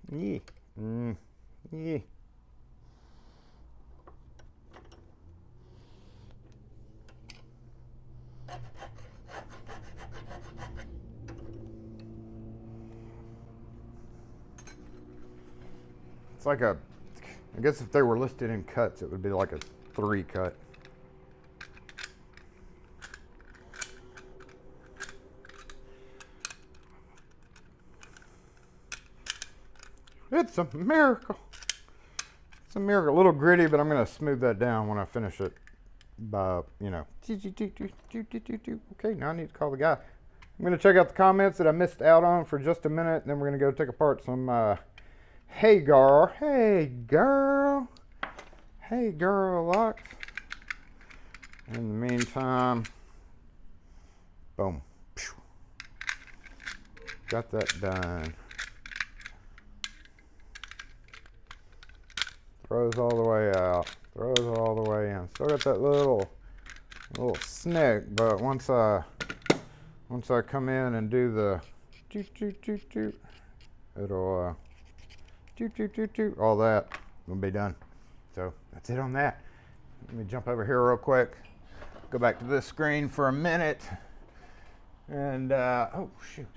Yeah. Yeah. It's like a, I guess if they were listed in cuts, it would be like a 3 cut. It's a miracle. It's a miracle. A little gritty, but I'm going to smooth that down when I finish it by, you know. Okay, now I need to call the guy. I'm going to check out the comments that I missed out on for just a minute, and then we're going to go take apart some, hey girl, hey girl, hey girl locks. In the meantime, boom. Got that done. Throws all the way out, throws all the way in. Still got that little snick, but once I come in and do the it'll all that will be done. So that's it on that. Let me jump over here real quick, go back to this screen for a minute, and oh shoot,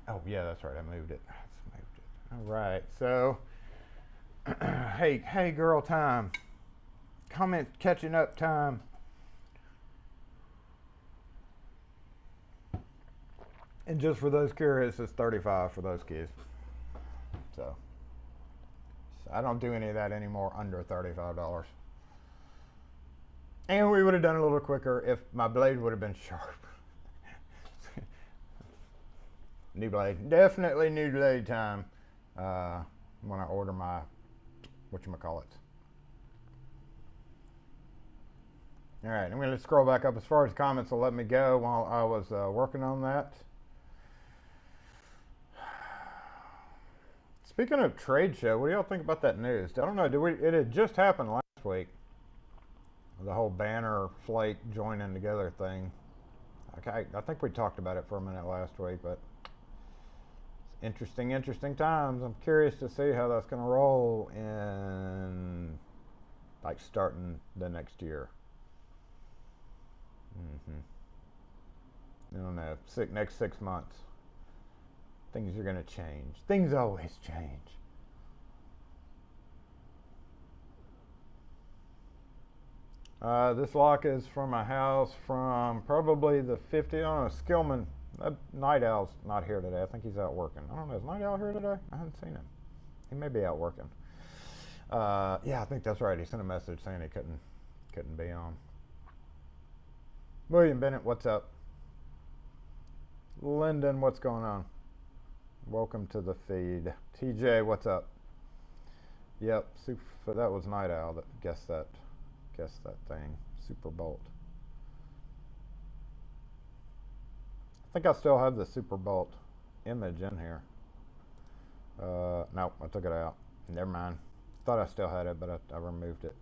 oh yeah, that's right, I moved it. All right, so. Hey girl time. Comment catching up time. And just for those curious, it's $35 for those kids. So I don't do any of that anymore under $35. And we would have done it a little quicker if my blade would have been sharp. New blade. Definitely new blade time when I order my whatchamacallit. All right, I'm going to scroll back up as far as comments will let me go while I was working on that. Speaking of trade show, what do y'all think about that news? I don't know. It had just happened last week. The whole banner flake joining together thing. Okay, I think we talked about it for a minute last week, but interesting times. I'm curious to see how that's going to roll in, like, starting the next year. I don't know, next 6 months. Things are going to change. Things always change. This lock is from a house from probably the 50s. I don't know, Skillman. Night Owl's not here today. I think he's out working. I don't know. Is Night Owl here today? I haven't seen him. He may be out working. Yeah, I think that's right. He sent a message saying he couldn't be on. William Bennett, what's up? Lyndon, what's going on? Welcome to the feed. TJ, what's up? Yep, that was Night Owl that guessed that thing. Super Bolt. I think I still have the Super Bolt image in here. No, I took it out. Never mind. Thought I still had it, but I removed it.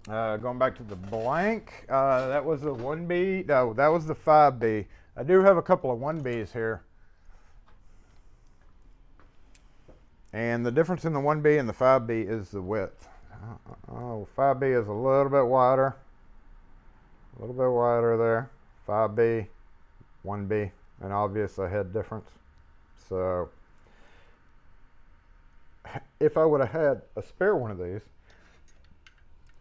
Going back to the blank, that was the 1B. No, that was the 5B. I do have a couple of 1Bs here. And the difference in the 1B and the 5B is the width. 5B is a little bit wider. A little bit wider there. 5B, 1B, an obvious head difference. So if I would have had a spare one of these,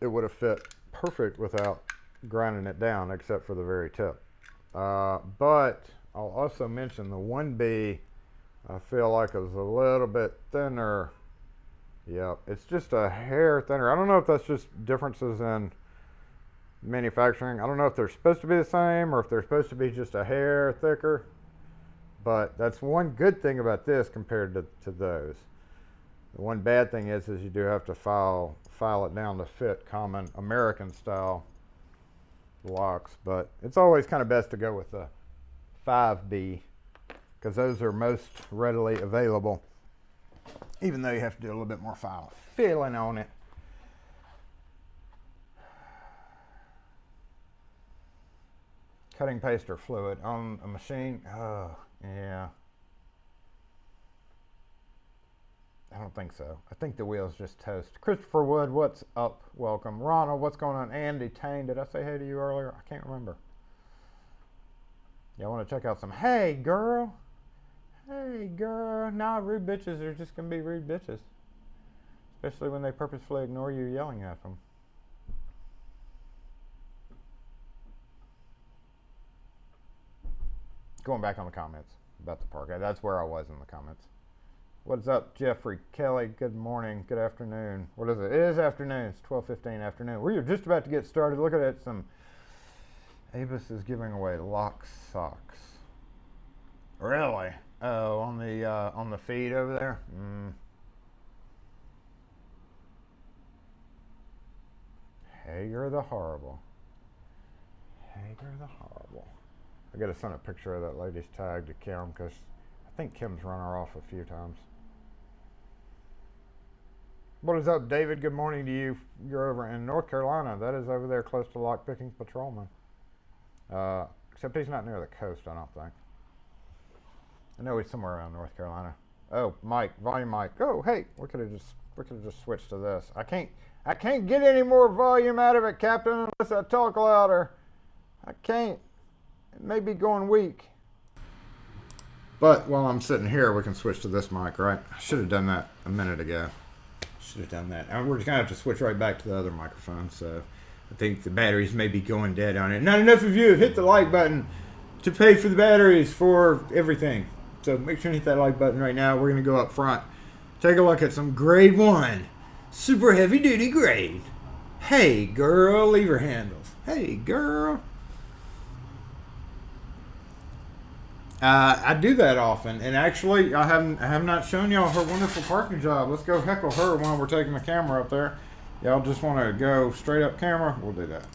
it would have fit perfect without grinding it down, except for the very tip. But I'll also mention the 1B, I feel like it was a little bit thinner. Yeah, it's just a hair thinner. I don't know if that's just differences in manufacturing. I don't know if they're supposed to be the same or if they're supposed to be just a hair thicker. But that's one good thing about this compared to those. The one bad thing is you do have to file it down to fit common American style locks. But it's always kind of best to go with the 5B because those are most readily available, even though you have to do a little bit more file filling on it. Cutting paste or fluid on a machine? Oh, yeah. I don't think so. I think the wheel's just toast. Christopher Wood, what's up? Welcome. Ronald, what's going on? Andy Tane, did I say hey to you earlier? I can't remember. Y'all want to check out some hey girl? Hey girl. Nah, rude bitches are just going to be rude bitches. Especially when they purposefully ignore you yelling at them. Going back on the comments about the park. That's where I was in the comments. What's up, Jeffrey Kelly? Good morning. Good afternoon. What is it? It is afternoon. It's 12:15 afternoon. We're just about to get started. Look at it. Avis is giving away lock socks. Really? Oh, on the feed over there? Hager the Horrible. Hager the Horrible. I gotta send a picture of that lady's tag to Kim because I think Kim's run her off a few times. What is up, David? Good morning to you. You're over in North Carolina. That is over there close to lockpicking patrolman. Except he's not near the coast, I don't think. I know he's somewhere around North Carolina. Oh, Mike, volume Mike. Oh, hey, we could have just switched to this. I can't get any more volume out of it, Captain, unless I talk louder. I can't. It may be going weak. But while I'm sitting here, we can switch to this mic, right? I should have done that a minute ago. Should have done that. And we're just going to have to switch right back to the other microphone. So I think the batteries may be going dead on it. Not enough of you have hit the like button to pay for the batteries for everything. So make sure you hit that like button right now. We're going to go up front. Take a look at some grade 1. Super heavy duty grade. Hey girl, lever handles. Hey girl. I do that often, and actually I have not shown y'all her wonderful parking job. Let's go heckle her while we're taking the camera up there. Y'all just want to go straight up camera? We'll do that.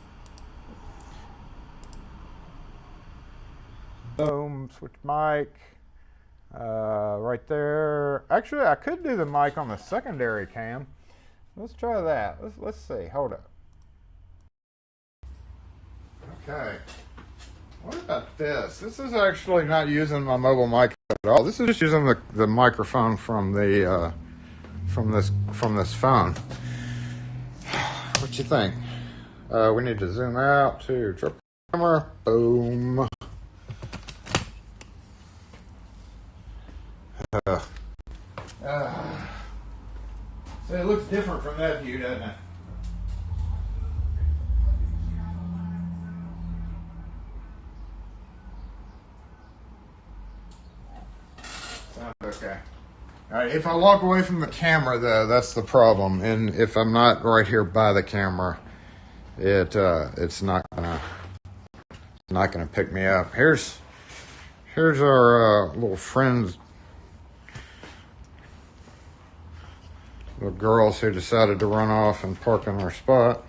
Boom, switch mic. Right there. Actually, I could do the mic on the secondary cam. Let's try that. Let's see. Hold up. Okay. What about this? This is actually not using my mobile mic at all. This is just using the microphone from the from this phone. What you think? We need to zoom out to triple camera. Boom. So it looks different from that view, doesn't it? Okay. All right. If I walk away from the camera, though, that's the problem. And if I'm not right here by the camera, it's not gonna pick me up. Here's our little friends, the girls who decided to run off and park in our spot.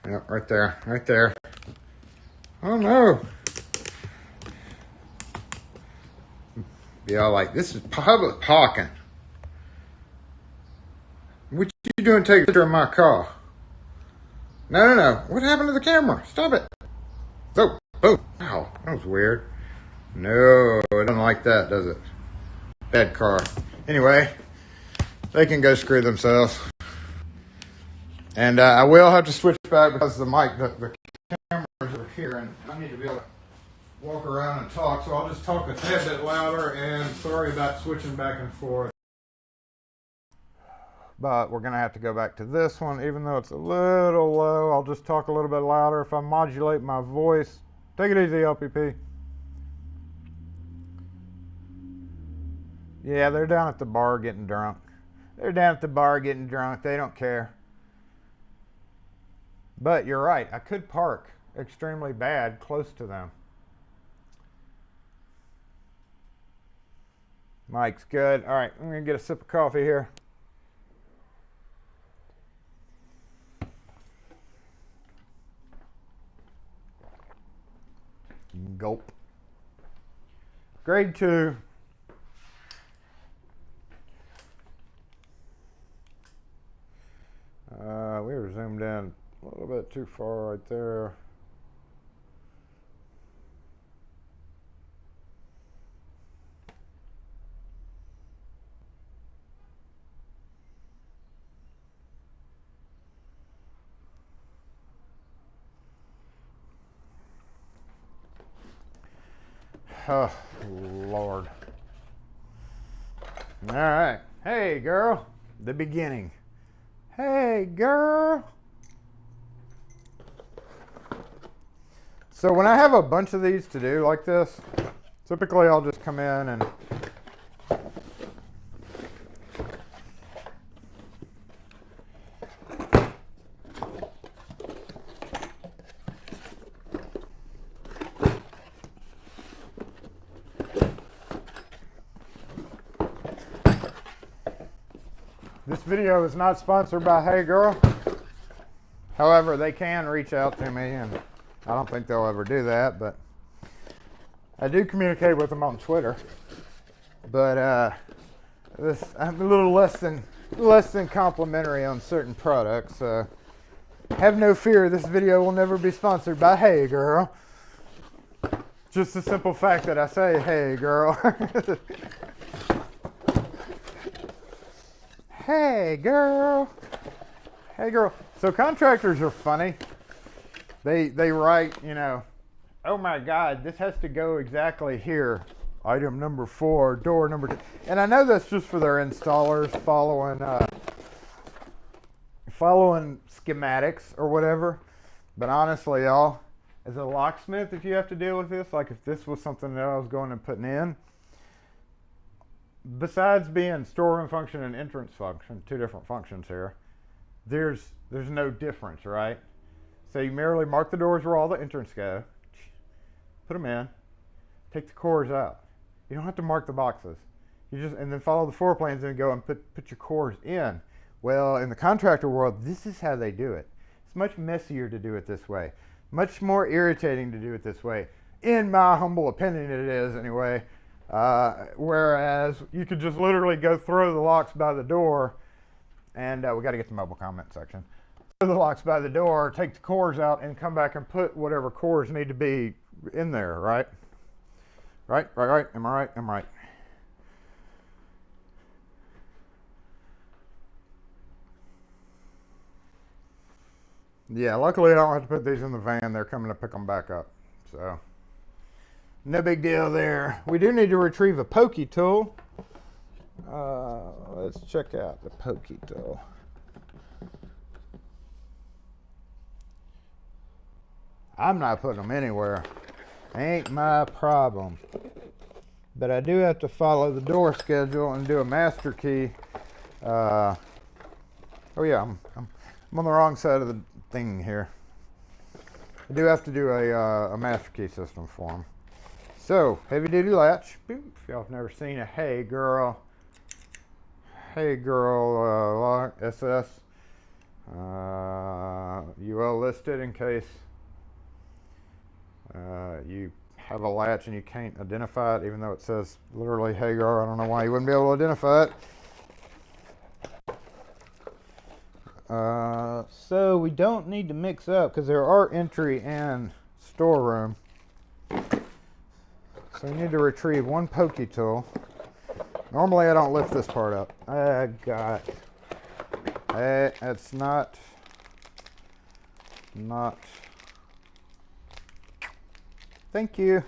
Yep, right there. Oh no. Be all like, this is public parking. What you doing taking a picture of my car? No. What happened to the camera? Stop it. Oh, wow, that was weird. No, it doesn't like that, does it? Bad car. Anyway, they can go screw themselves. And I will have to switch back because the cameras are here, and I need to be able to walk around and talk. So I'll just talk a tad bit louder, and sorry about switching back and forth. but we're gonna have to go back to this one, even though it's a little low. I'll just talk a little bit louder if I modulate my voice. Take it easy, LPP. Yeah, they're down at the bar getting drunk. They're down at the bar getting drunk. They don't care. But you're right. I could park extremely bad close to them. Mike's good. All right, I'm going to get a sip of coffee here. Gulp. Grade 2. We were zoomed in a little bit too far right there. Oh, Lord. All right. Hey, girl. The beginning. Hey, girl. So when I have a bunch of these to do like this, typically I'll just come in and this video is not sponsored by Hey Girl. However, they can reach out to me, and I don't think they'll ever do that, but I do communicate with them on Twitter. But I'm a little less than complimentary on certain products. Have no fear, this video will never be sponsored by Hey Girl. Just the simple fact that I say Hey Girl. Hey girl. Hey girl. So contractors are funny. They write, you know, oh my God, this has to go exactly here. Item number 4, door number 2. And I know that's just for their installers following schematics or whatever. But honestly, y'all, as a locksmith, if you have to deal with this, like if this was something that I was going and putting in, besides being storeroom function and entrance function, 2 different functions here, there's no difference, right? So you merely mark the doors where all the entrance go, put them in, take the cores out. You don't have to mark the boxes. You just, and then follow the floor plans and go and put your cores in. Well, in the contractor world, this is how they do it. It's much messier to do it this way. Much more irritating to do it this way. In my humble opinion, it is anyway. Whereas you could just literally go throw the locks by the door, and we got to get the mobile comment section. Throw the locks by the door, take the cores out, and come back and put whatever cores need to be in there, right? Right? Am I right? I'm right. Yeah, luckily I don't have to put these in the van. They're coming to pick them back up, so no big deal there. We do need to retrieve a pokey tool. Let's check out the pokey tool. I'm not putting them anywhere. Ain't my problem. But I do have to follow the door schedule and do a master key. Oh yeah, I'm on the wrong side of the thing here. I do have to do a master key system for them. So, heavy duty latch. Boop. If y'all have never seen a Hey Girl lock SS. UL listed in case you have a latch and you can't identify it, even though it says literally Hey Girl. I don't know why you wouldn't be able to identify it. So we don't need to mix up because there are entry and storeroom. So we need to retrieve 1 pokey tool. Normally I don't lift this part up. It's not. Thank you.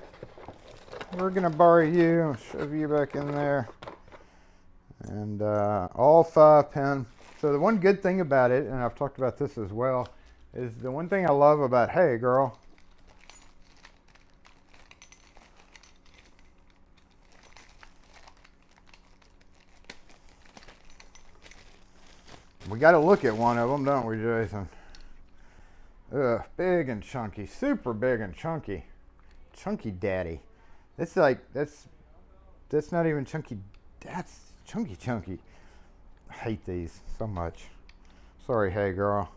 We're gonna borrow you, shove you back in there. And all 5 pin So the one good thing about it, and I've talked about this as well, is the one thing I love about Hey Girl we got to look at one of them, don't we, Jason? Ugh, big and chunky, super big and chunky. Chunky daddy. That's like, that's not even chunky, that's chunky. I hate these so much. Sorry, Hey Girl.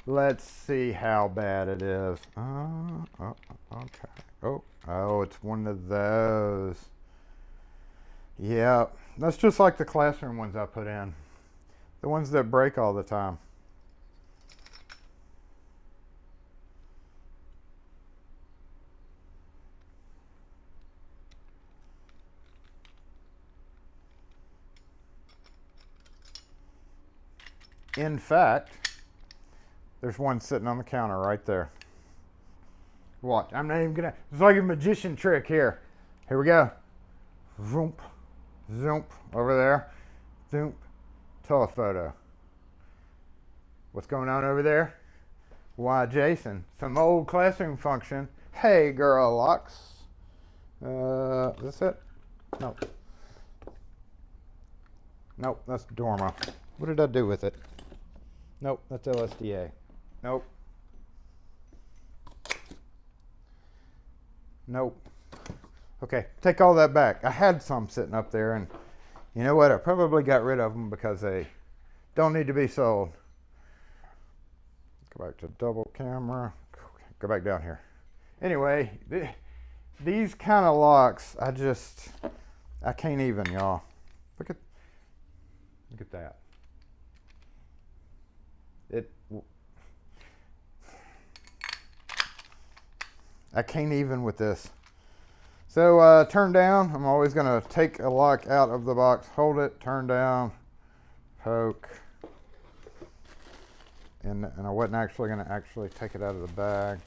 Let's see how bad it is. Okay. Oh, it's one of those. Yeah, that's just like the classroom ones I put in. The ones that break all the time. In fact, there's one sitting on the counter right there. Watch, I'm not even gonna, it's like a magician trick here. Here we go. Zoom, zoom, over there. Zoom, telephoto. What's going on over there? Why, Jason, some old classroom function. Hey Girl Locks. Is this it? No. Nope, that's Dorma. What did I do with it? Nope, that's LSDA. Nope. Nope. Okay, take all that back. I had some sitting up there, and you know what? I probably got rid of them because they don't need to be sold. Go back to double camera. Go back down here. Anyway, these kind of locks, I can't even, y'all. Look at that. I can't even with this. So turn down. I'm always going to take a lock out of the box, hold it, turn down, poke. And I wasn't actually going to actually take it out of the bag.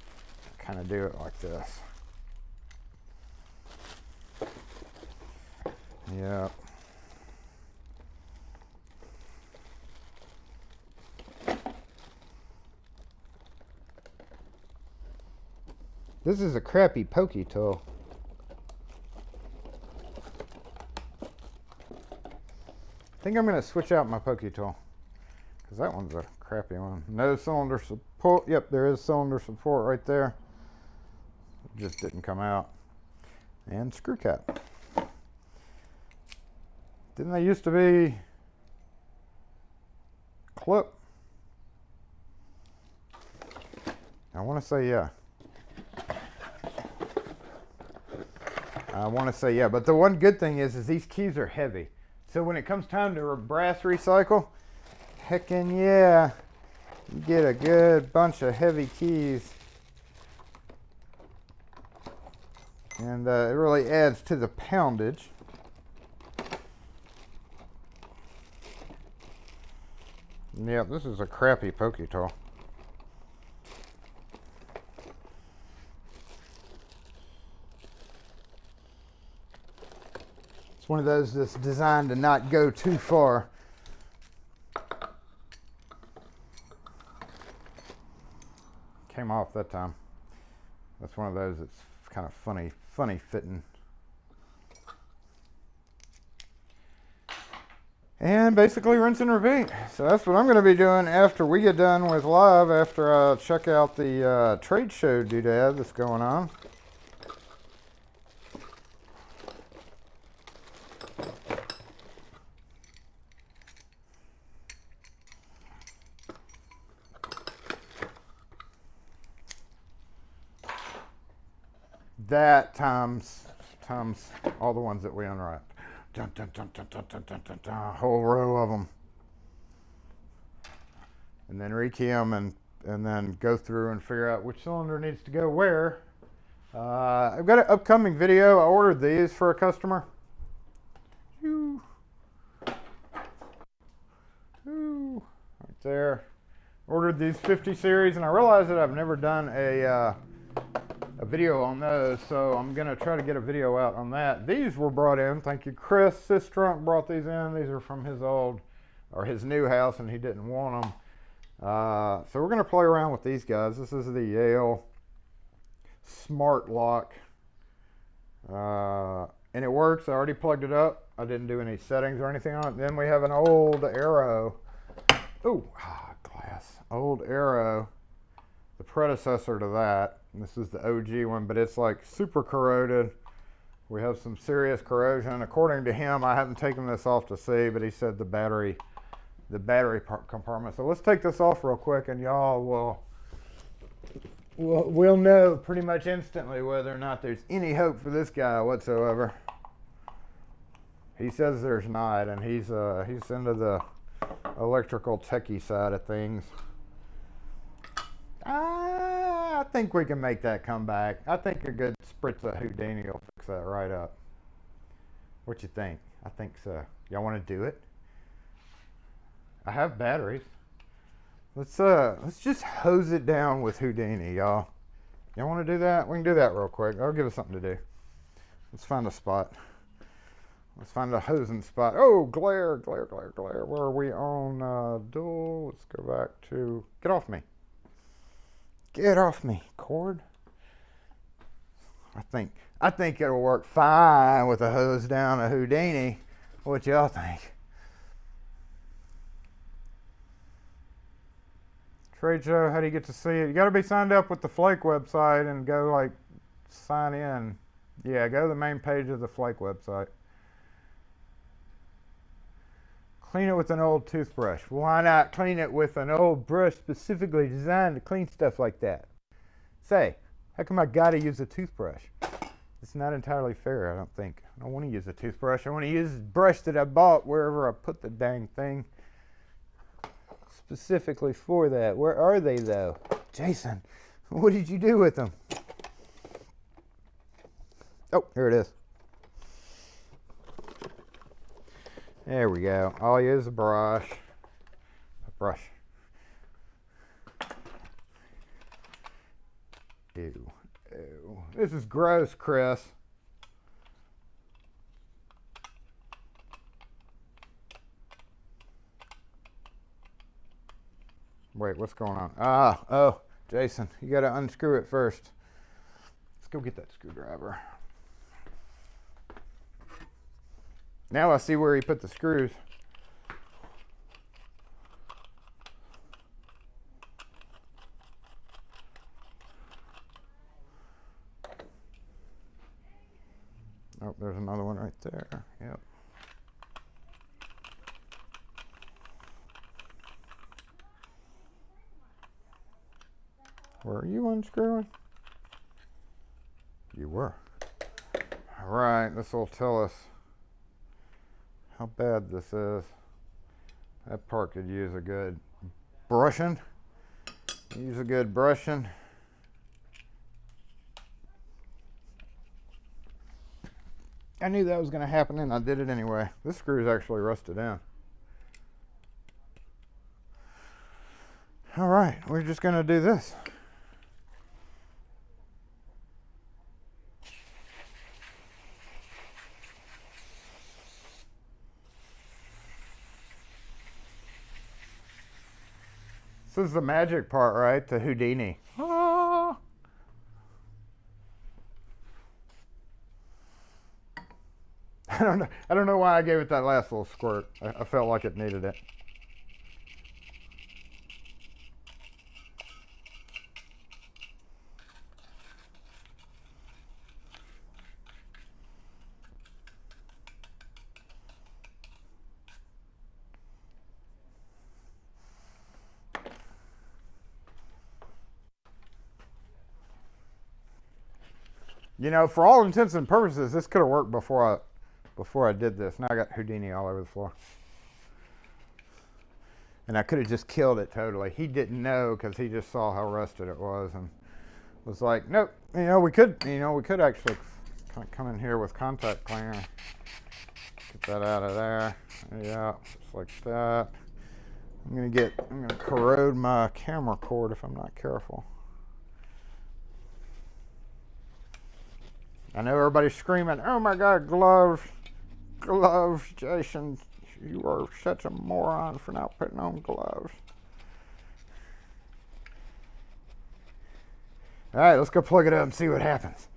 Kind of do it like this. Yep. This is a crappy pokey tool. I think I'm going to switch out my pokey tool because that one's a crappy one. No cylinder support. Yep, there is cylinder support right there. It just didn't come out. And screw cap. Didn't they used to be clip? I want to say yeah. I want to say yeah, but the one good thing is these keys are heavy. So when it comes time to brass recycle, heckin' yeah, you get a good bunch of heavy keys. And it really adds to the poundage. Yeah, this is a crappy pokey tool. One of those that's designed to not go too far. Came off that time. That's one of those that's kind of funny fitting. And basically rinse and repeat. So that's what I'm going to be doing after we get done with live, after I check out the trade show doodad that's going on. That times all the ones that we unwrapped. Dun, dun, dun, dun, dun, dun, dun, dun, dun, a whole row of them. And then rekey them and then go through and figure out which cylinder needs to go where. I've got an upcoming video. I ordered these for a customer. Right there. Ordered these 50 series, and I realized that I've never done a a video on those, so I'm gonna try to get a video out on that. These were brought in, thank you, Chris. This trunk brought these in. These are from his old, or his new house, and he didn't want them. So we're gonna play around with these guys. This is the Yale Smart Lock, and it works. I already plugged it up. I didn't do any settings or anything on it. Then we have an old Arrow. Oh, glass. Old Arrow, the predecessor to that. And this is the OG one, but it's like super corroded. We have some serious corrosion. According to him, I haven't taken this off to see, but he said the battery compartment. So let's take this off real quick, and y'all we'll know pretty much instantly whether or not there's any hope for this guy whatsoever. He says there's not, and he's into the electrical techie side of things. I think we can make that come back. I think a good spritz of Houdini will fix that right up. What you think? I think so. Y'all want to do it? I have batteries. Let's just hose it down with Houdini, y'all. Y'all want to do that? We can do that real quick. I'll give us something to do. Let's find a spot. Let's find a hosing spot. Oh, glare. Where are we on dual? Let's go back to, get off me. Get off me, cord. I think it'll work fine with a hose down a Houdini. What y'all think? Trade show, how do you get to see it? You got to be signed up with the Flake website and go like sign in. Yeah, go to the main page of the Flake website. Clean it with an old toothbrush. Why not clean it with an old brush specifically designed to clean stuff like that? Say, how come I gotta use a toothbrush? It's not entirely fair, I don't think. I don't want to use a toothbrush. I want to use the brush that I bought wherever I put the dang thing. Specifically for that. Where are they though? Jason, what did you do with them? Oh, here it is. There we go. All I use a brush. Ew. This is gross, Chris. Wait, what's going on? Oh, Jason, you got to unscrew it first. Let's go get that screwdriver. Now I see where he put the screws. Oh, there's another one right there. Yep. Were you unscrewing? You were. All right, this will tell us how bad this is. That part could use a good brushing. I knew that was going to happen, and I did it anyway. This screw is actually rusted down. All right, we're just going to do this. This is the magic part, right? The Houdini. Ah. I don't know why I gave it that last little squirt. I felt like it needed it. You know, for all intents and purposes, this could have worked before I did this. Now I got Houdini all over the floor. And I could have just killed it totally. He didn't know because he just saw how rusted it was and was like, nope. We could actually kind of come in here with contact cleaner. Get that out of there. Yeah, just like that. I'm gonna corrode my camera cord if I'm not careful. I know everybody's screaming, oh my God, gloves, gloves, Jason, you are such a moron for not putting on gloves. All right, let's go plug it up and see what happens.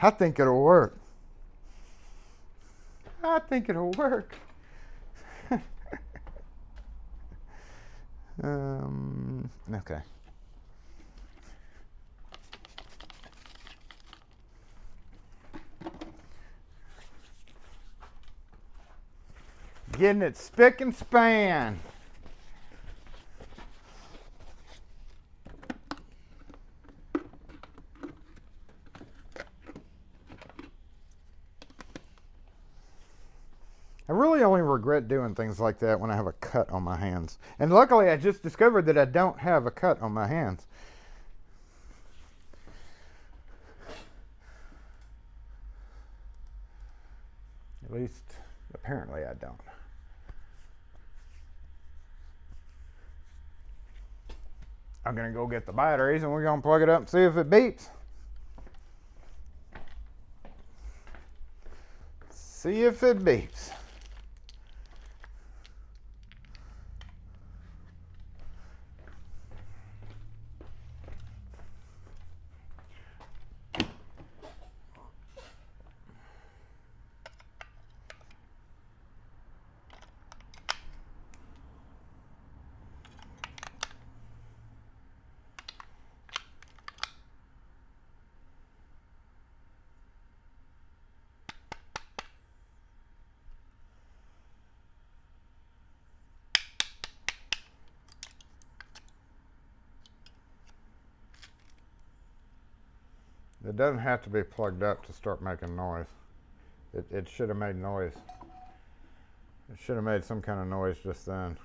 I think it'll work. I think it'll work. Okay. Getting it spick and span. I really only regret doing things like that when I have a cut on my hands. And luckily I just discovered that I don't have a cut on my hands. At least, apparently I don't. I'm gonna go get the batteries and we're gonna plug it up and see if it beeps. See if it beeps. It doesn't have to be plugged up to start making noise. It should have made noise. It should have made some kind of noise just then.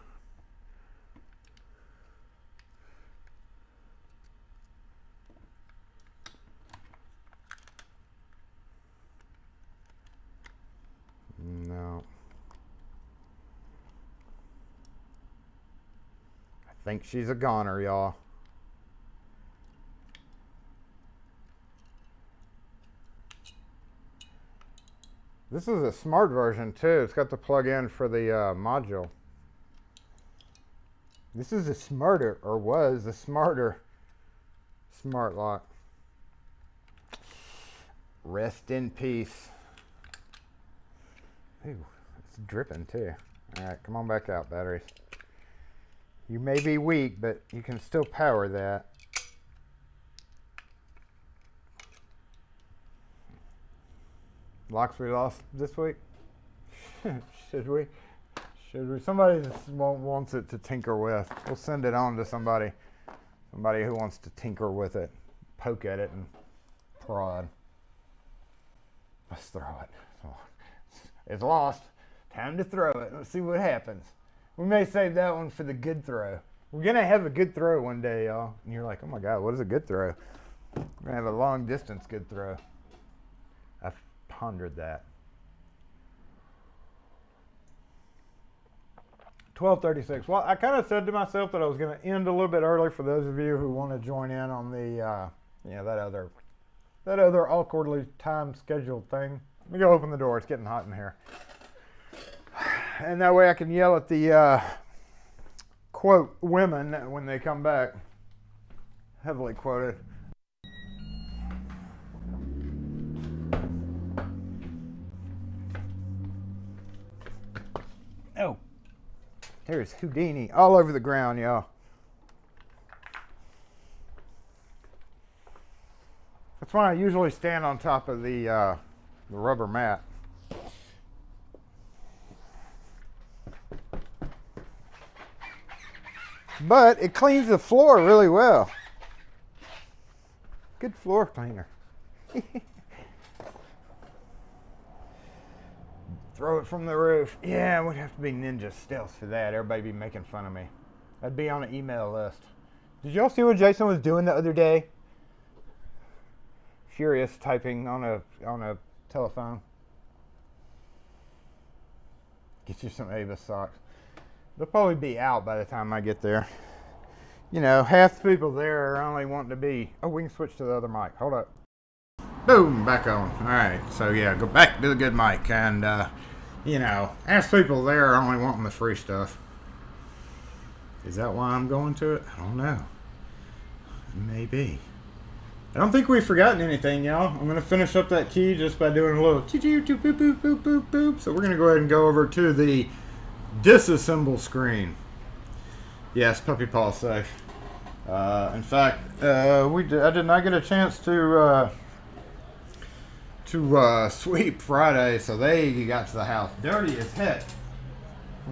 No. I think she's a goner, y'all. This is a smart version too. It's got the plug-in for the module. This is a smarter, or was a smarter smart lock. Rest in peace. Ooh, it's dripping too. All right, come on back out, batteries. You may be weak, but you can still power that. Locks we lost this week? Should we? Should we? Somebody just wants it to tinker with. We'll send it on to somebody. Somebody who wants to tinker with it. Poke at it and prod. Let's throw it. It's lost. Time to throw it. Let's see what happens. We may save that one for the good throw. We're going to have a good throw one day, y'all. And you're like, oh my God, what is a good throw? We're going to have a long distance good throw. I've pondered that. 12:36. Well, I kind of said to myself that I was going to end a little bit early for those of you who want to join in on the, that other awkwardly time scheduled thing. Let me go open the door. It's getting hot in here. And that way I can yell at the, quote, women when they come back. Heavily quoted. Oh, there's Houdini all over the ground, y'all. That's why I usually stand on top of the rubber mat. But it cleans the floor really well. Good floor cleaner. Throw it from the roof. Yeah, we'd have to be ninja stealth for that. Everybody be making fun of me. I'd be on an email list. Did y'all see what Jason was doing the other day? Furious typing on a telephone. Get you some Ava socks. They'll probably be out by the time I get there. You know, half the people there are only wanting to be... Oh, we can switch to the other mic. Hold up. Boom, back on. All right, so yeah, go back to the good mic, and you know, ask people there only wanting the free stuff. Is that why I'm going to it? I don't know. Maybe. I don't think we've forgotten anything, y'all. I'm gonna finish up that key just by doing a little boop boop boop boop boop boop. So we're gonna go ahead and go over to the disassemble screen. Yes, puppy paw safe. In fact, I did not get a chance to sweep Friday, so they got to the house dirty as heck,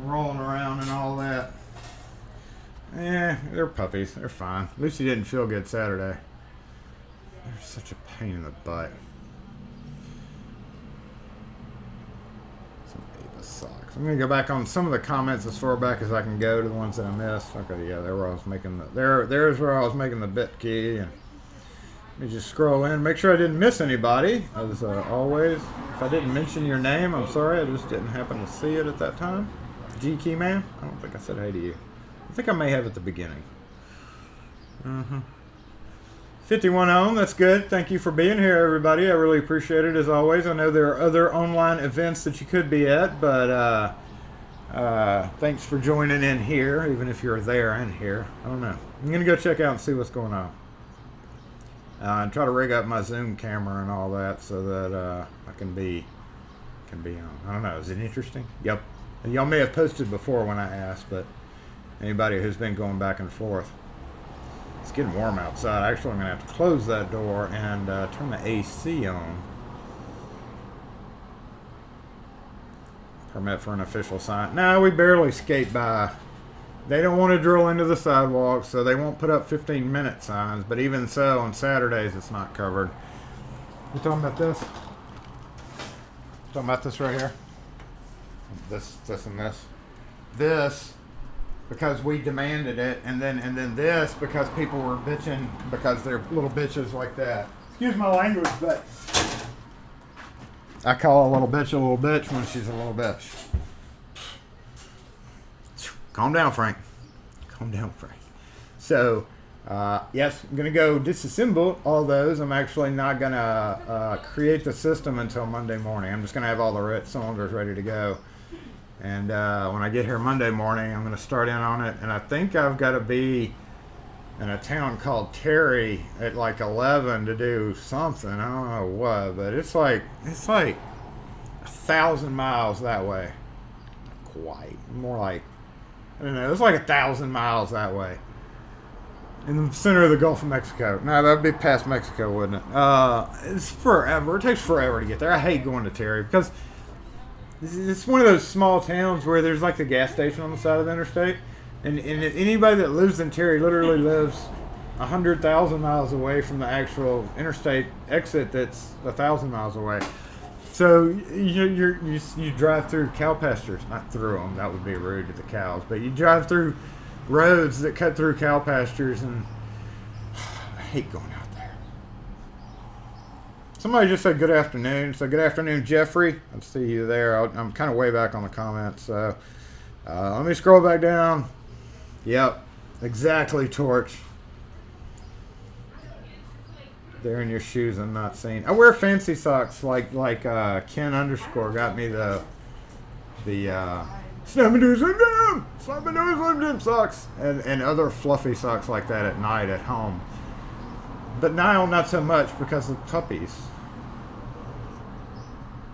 rolling around and all that. They're puppies. They're fine. Lucy didn't feel good Saturday. They're such a pain in the butt. Some Ava socks. I'm gonna go back on some of the comments as far back as I can go to the ones that I missed. Okay, yeah, there where I was making the there's where I was making the bit key, and let me just scroll in, make sure I didn't miss anybody. As always, if I didn't mention your name, I'm sorry. I just didn't happen to see it at that time. G Key Man. I don't think I said hey to you. I think I may have at the beginning. 51 on, that's good. Thank you for being here, everybody. I really appreciate it, as always. I know there are other online events that you could be at, but thanks for joining in here, even if you're there and here. I don't know. I'm going to go check out and see what's going on. And try to rig up my Zoom camera and all that so that I can be on. I don't know. Is it interesting? Yep. And y'all may have posted before when I asked, but anybody who's been going back and forth. It's getting warm outside. Actually, I'm going to have to close that door and turn the AC on. Permit for an official sign. No, we barely skate by. They don't want to drill into the sidewalk, so they won't put up 15-minute signs. But even so, on Saturdays, it's not covered. You talking about this? Talking about this right here? This, and this. This, because we demanded it, and then this because people were bitching because they're little bitches like that. Excuse my language, but I call a little bitch when she's a little bitch. Calm down, Frank. Calm down, Frank. So, yes, I'm going to go disassemble all those. I'm actually not going to create the system until Monday morning. I'm just going to have all the cylinders ready to go. And when I get here Monday morning, I'm going to start in on it. And I think I've got to be in a town called Terry at like 11 to do something. I don't know what, but it's like 1,000 miles that way. Not quite. More like, I don't know, it's like 1,000 miles that way. In the center of the Gulf of Mexico. No, that'd be past Mexico, wouldn't it? It's forever. It takes forever to get there. I hate going to Terry because it's one of those small towns where there's like the gas station on the side of the interstate. And anybody that lives in Terry literally lives 100,000 miles away from the actual interstate exit that's 1,000 miles away. So you drive through cow pastures, not through them, that would be rude to the cows, but you drive through roads that cut through cow pastures, and I hate going out there. Somebody just said good afternoon. So good afternoon, Jeffrey. I see you there. I'm kind of way back on the comments. So let me scroll back down. Yep, exactly, Torch. They're in your shoes. I'm not seeing. I wear fancy socks like Ken _ got me the Slam socks and other fluffy socks like that at night at home. But now not so much because of puppies.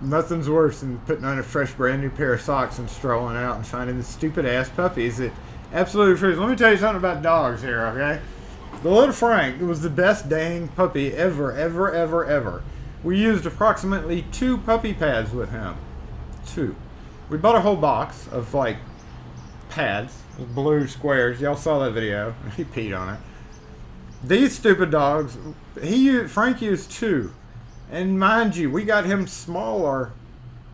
Nothing's worse than putting on a fresh brand new pair of socks and strolling out and finding the stupid ass puppies that absolutely freeze. Let me tell you something about dogs here, okay? The little Frank was the best dang puppy ever. We used approximately 2 puppy pads with him. 2. We bought a whole box of like pads, blue squares. Y'all saw that video. He peed on it. These stupid dogs, Frank used 2. And mind you, we got him smaller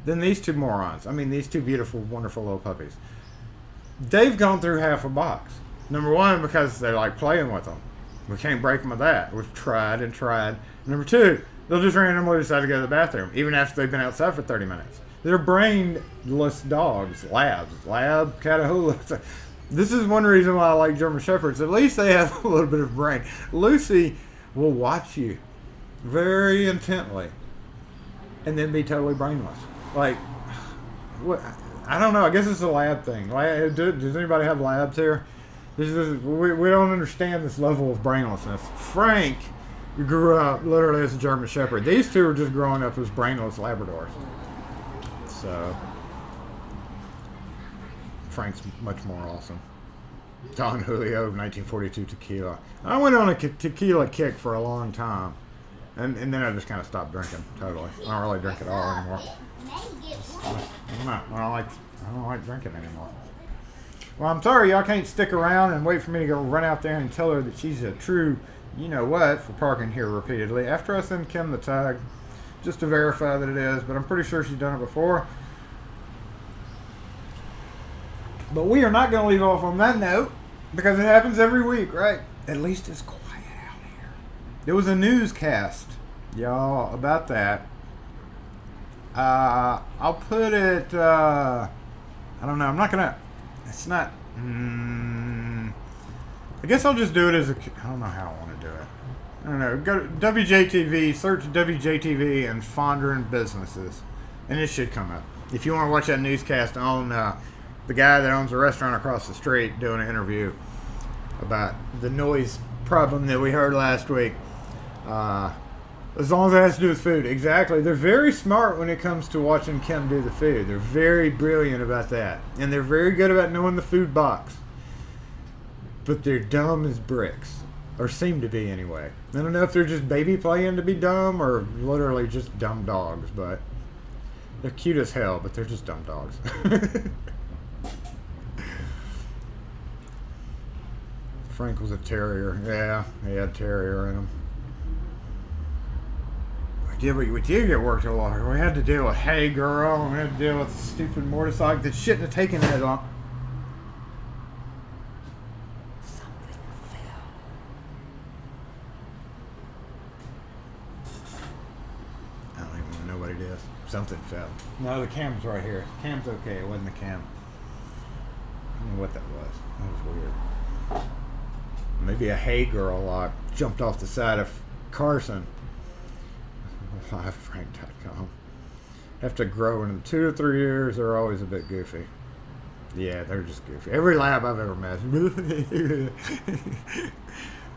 than these 2 morons. I mean, these 2 beautiful, wonderful little puppies. They've gone through half a box. Number 1, because they like playing with them. We can't break them of that. We've tried and tried. Number 2, they'll just randomly decide to go to the bathroom, even after they've been outside for 30 minutes. They're brainless dogs, lab, Catahoula. This is one reason why I like German Shepherds. At least they have a little bit of brain. Lucy will watch you very intently, and then be totally brainless. Like, what? I don't know. I guess it's a lab thing. Does anybody have labs here? We don't understand this level of brainlessness. Frank grew up literally as a German Shepherd. These two are just growing up as brainless Labradors. So, Frank's much more awesome. Don Julio, 1942 tequila. I went on a tequila kick for a long time. And then I just kind of stopped drinking totally. I don't really drink at all anymore. I don't like drinking anymore. Well, I'm sorry y'all can't stick around and wait for me to go run out there and tell her that she's a true you-know-what for parking here repeatedly. After I send Kim the tag, just to verify that it is, but I'm pretty sure she's done it before. But we are not going to leave off on that note, because it happens every week, right? At least it's quiet out here. There was a newscast, y'all, about that. I'll put it, I don't know, I'm not going to, it's not, I guess I'll just do it as a, I don't know how I want to do it. I don't know, go to WJTV, search WJTV and Fondren Businesses, and it should come up. If you want to watch that newscast on the guy that owns a restaurant across the street doing an interview about the noise problem that we heard last week. As long as it has to do with food. Exactly. They're very smart when it comes to watching Kim do the food. They're very brilliant about that. And they're very good about knowing the food box. But they're dumb as bricks. Or seem to be anyway. I don't know if they're just baby playing to be dumb or literally just dumb dogs. But they're cute as hell, but they're just dumb dogs. Frank was a terrier. Yeah, he had terrier in him. We did get worked a lot. We had to deal with Hey Girl, and we had to deal with the stupid motorcycle that shouldn't have taken that long. Something fell. I don't even know what it is. Something fell. No, the cam's right here. The cam's okay. It wasn't the cam. I don't know what that was. That was weird. Maybe a Hey Girl jumped off the side of Carson. LiveFrank.com. Have to grow in them 2 to 3 years. They're always a bit goofy. Yeah, they're just goofy. Every lab I've ever met.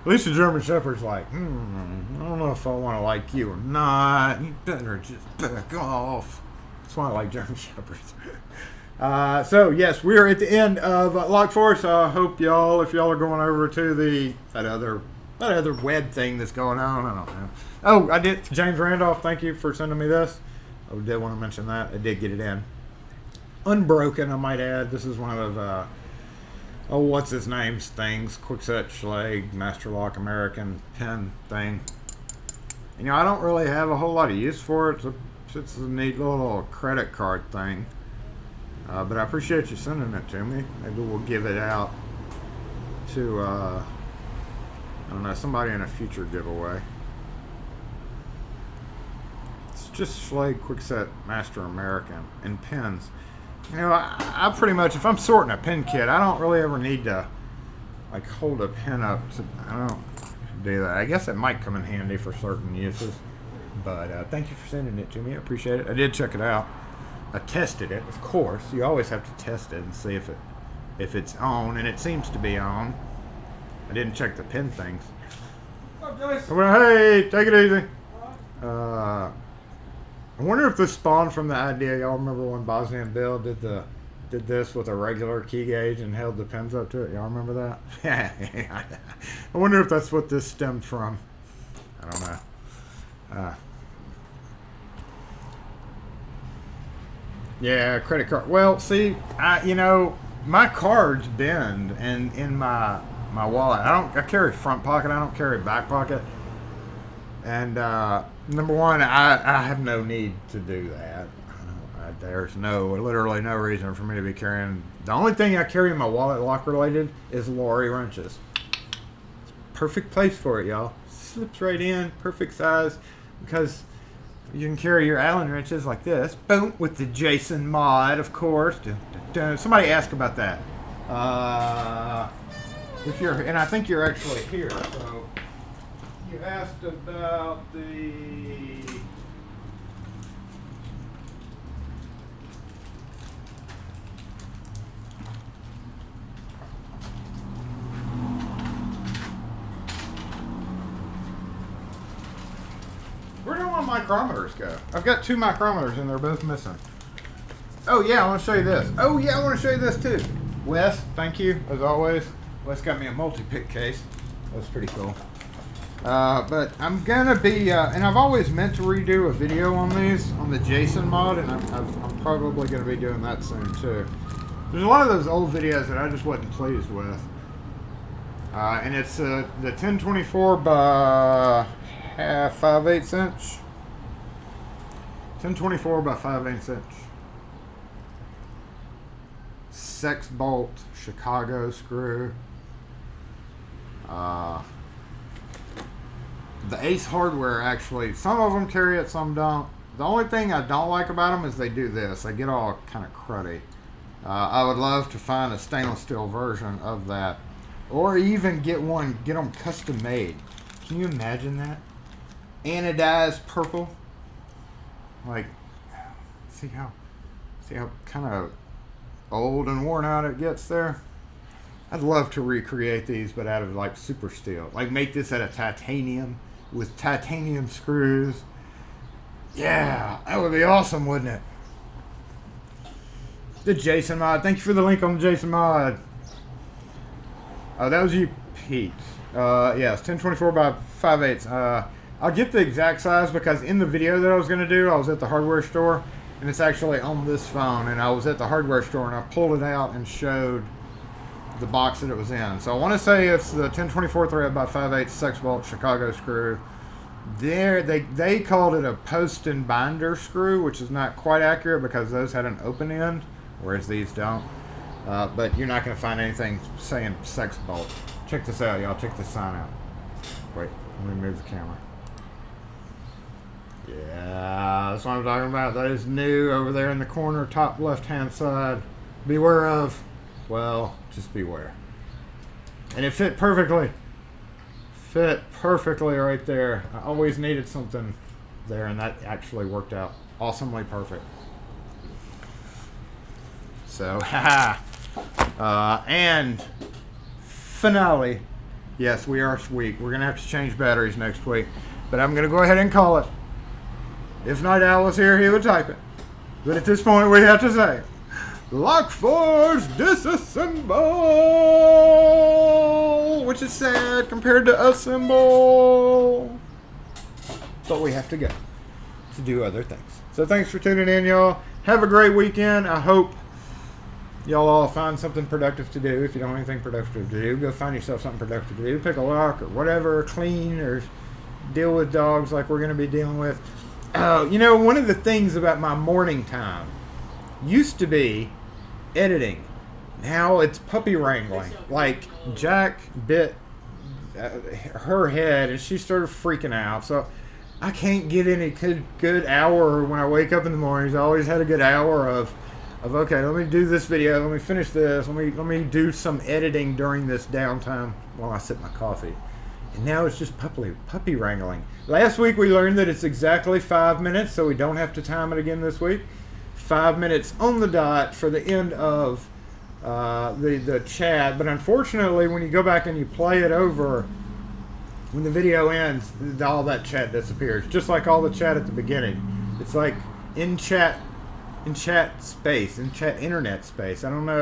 At least the German Shepherd's like, I don't know if I want to like you or not. You better just back off. That's why I like German Shepherds. So yes, we are at the end of Lock Force. I hope y'all, if y'all are going over to that other web thing that's going on, I don't know. Oh, I did. James Randolph, thank you for sending me this. I did want to mention that. I did get it in. Unbroken, I might add. This is one of those, what's his name's things. Kwikset, Schlage, Master Lock, American pen thing. I don't really have a whole lot of use for it. It's a neat little credit card thing. But I appreciate you sending it to me. Maybe we'll give it out to, I don't know, somebody in a future giveaway. It's just Schlage Kwikset Master American and pens. I pretty much, if I'm sorting a pen kit, I don't really ever need to, hold a pen up. I don't do that. I guess it might come in handy for certain uses. But thank you for sending it to me. I appreciate it. I did check it out. I tested it, of course. You always have to test it and see if it's on, and it seems to be on. I didn't check the pin things. What's up, Joyce? Hey, take it easy. I wonder if this spawned from the idea. Y'all remember when Bosnian Bill did this with a regular key gauge and held the pins up to it? Y'all remember that? I wonder if that's what this stemmed from. I don't know. Yeah, credit card. Well, see, my cards bend and in my wallet. I carry front pocket. I don't carry back pocket. And number one, I have no need to do that. There's literally no reason for me to be carrying. The only thing I carry in my wallet, lock related, is lorry wrenches. It's a perfect place for it, y'all. Slips right in, perfect size, because you can carry your Allen wrenches like this. Boom, with the Jason mod, of course. Somebody asked about that. And I think you're actually here, so You asked about the where do all my micrometers go? I've got 2 micrometers and they're both missing. Oh yeah, I want to show you this. Oh yeah, I want to show you this too. Wes, thank you as always. Wes got me a multi-pick case. That's pretty cool. But I'm gonna be, and I've always meant to redo a video on these, on the Jason mod, and I'm probably gonna be doing that soon too. There's a lot of those old videos that I just wasn't pleased with. And it's the 1024 by 5/8 inch. 1024 by 5/8 inch. Sex bolt Chicago screw. The Ace Hardware, actually, some of them carry it, some don't. The only thing I don't like about them is they do this. They get all kind of cruddy. I would love to find a stainless steel version of that, or even get them custom made. Can you imagine that? Anodized purple. Like, see how kind of old and worn out it gets there. I'd love to recreate these, but out of like super steel. Like make this out of titanium with titanium screws. Yeah, that would be awesome, wouldn't it? The Jason mod. Thank you for the link on the Jason mod. Oh, that was you, Pete. Yeah, it's 1024 by 5/8. I'll get the exact size because in the video that I was going to do, I was at the hardware store, and it's actually on this phone, and I was at the hardware store, and I pulled it out and showed the box that it was in. So I want to say it's the 1024 thread by 5/8 sex bolt Chicago screw. There, they called it a post and binder screw, which is not quite accurate because those had an open end, whereas these don't. But you're not going to find anything saying sex bolt. Check this out, y'all. Check this sign out. Wait, let me move the camera. Yeah, that's what I'm talking about. That is new over there in the corner, top left-hand side. Beware of, well, just beware. And it fit perfectly. Fit perfectly right there. I always needed something there, and that actually worked out awesomely perfect. So, haha. And finale. Yes, we are sweet. We're going to have to change batteries next week. But I'm going to go ahead and call it. If Night Owl was here, he would type it. But at this point, we have to say, Lockforce disassemble! Which is sad compared to assemble. But we have to go to do other things. So thanks for tuning in, y'all. Have a great weekend. I hope y'all all find something productive to do. If you don't have anything productive to do, go find yourself something productive to do. Pick a lock or whatever, clean or deal with dogs like we're going to be dealing with. You know, one of the things about my morning time used to be editing. Now it's puppy wrangling. Like, Jack bit her head and she started freaking out. So I can't get any good hour when I wake up in the mornings. I always had a good hour of okay, let me do this video, let me finish this, let me do some editing during this downtime while I sip my coffee. And now it's just puppy wrangling. Last week we learned that it's exactly 5 minutes, so we don't have to time it again this week. 5 minutes on the dot for the end of the chat. But unfortunately, when you go back and you play it over, when the video ends, all that chat disappears. Just like all the chat at the beginning. It's like in chat internet space. I don't know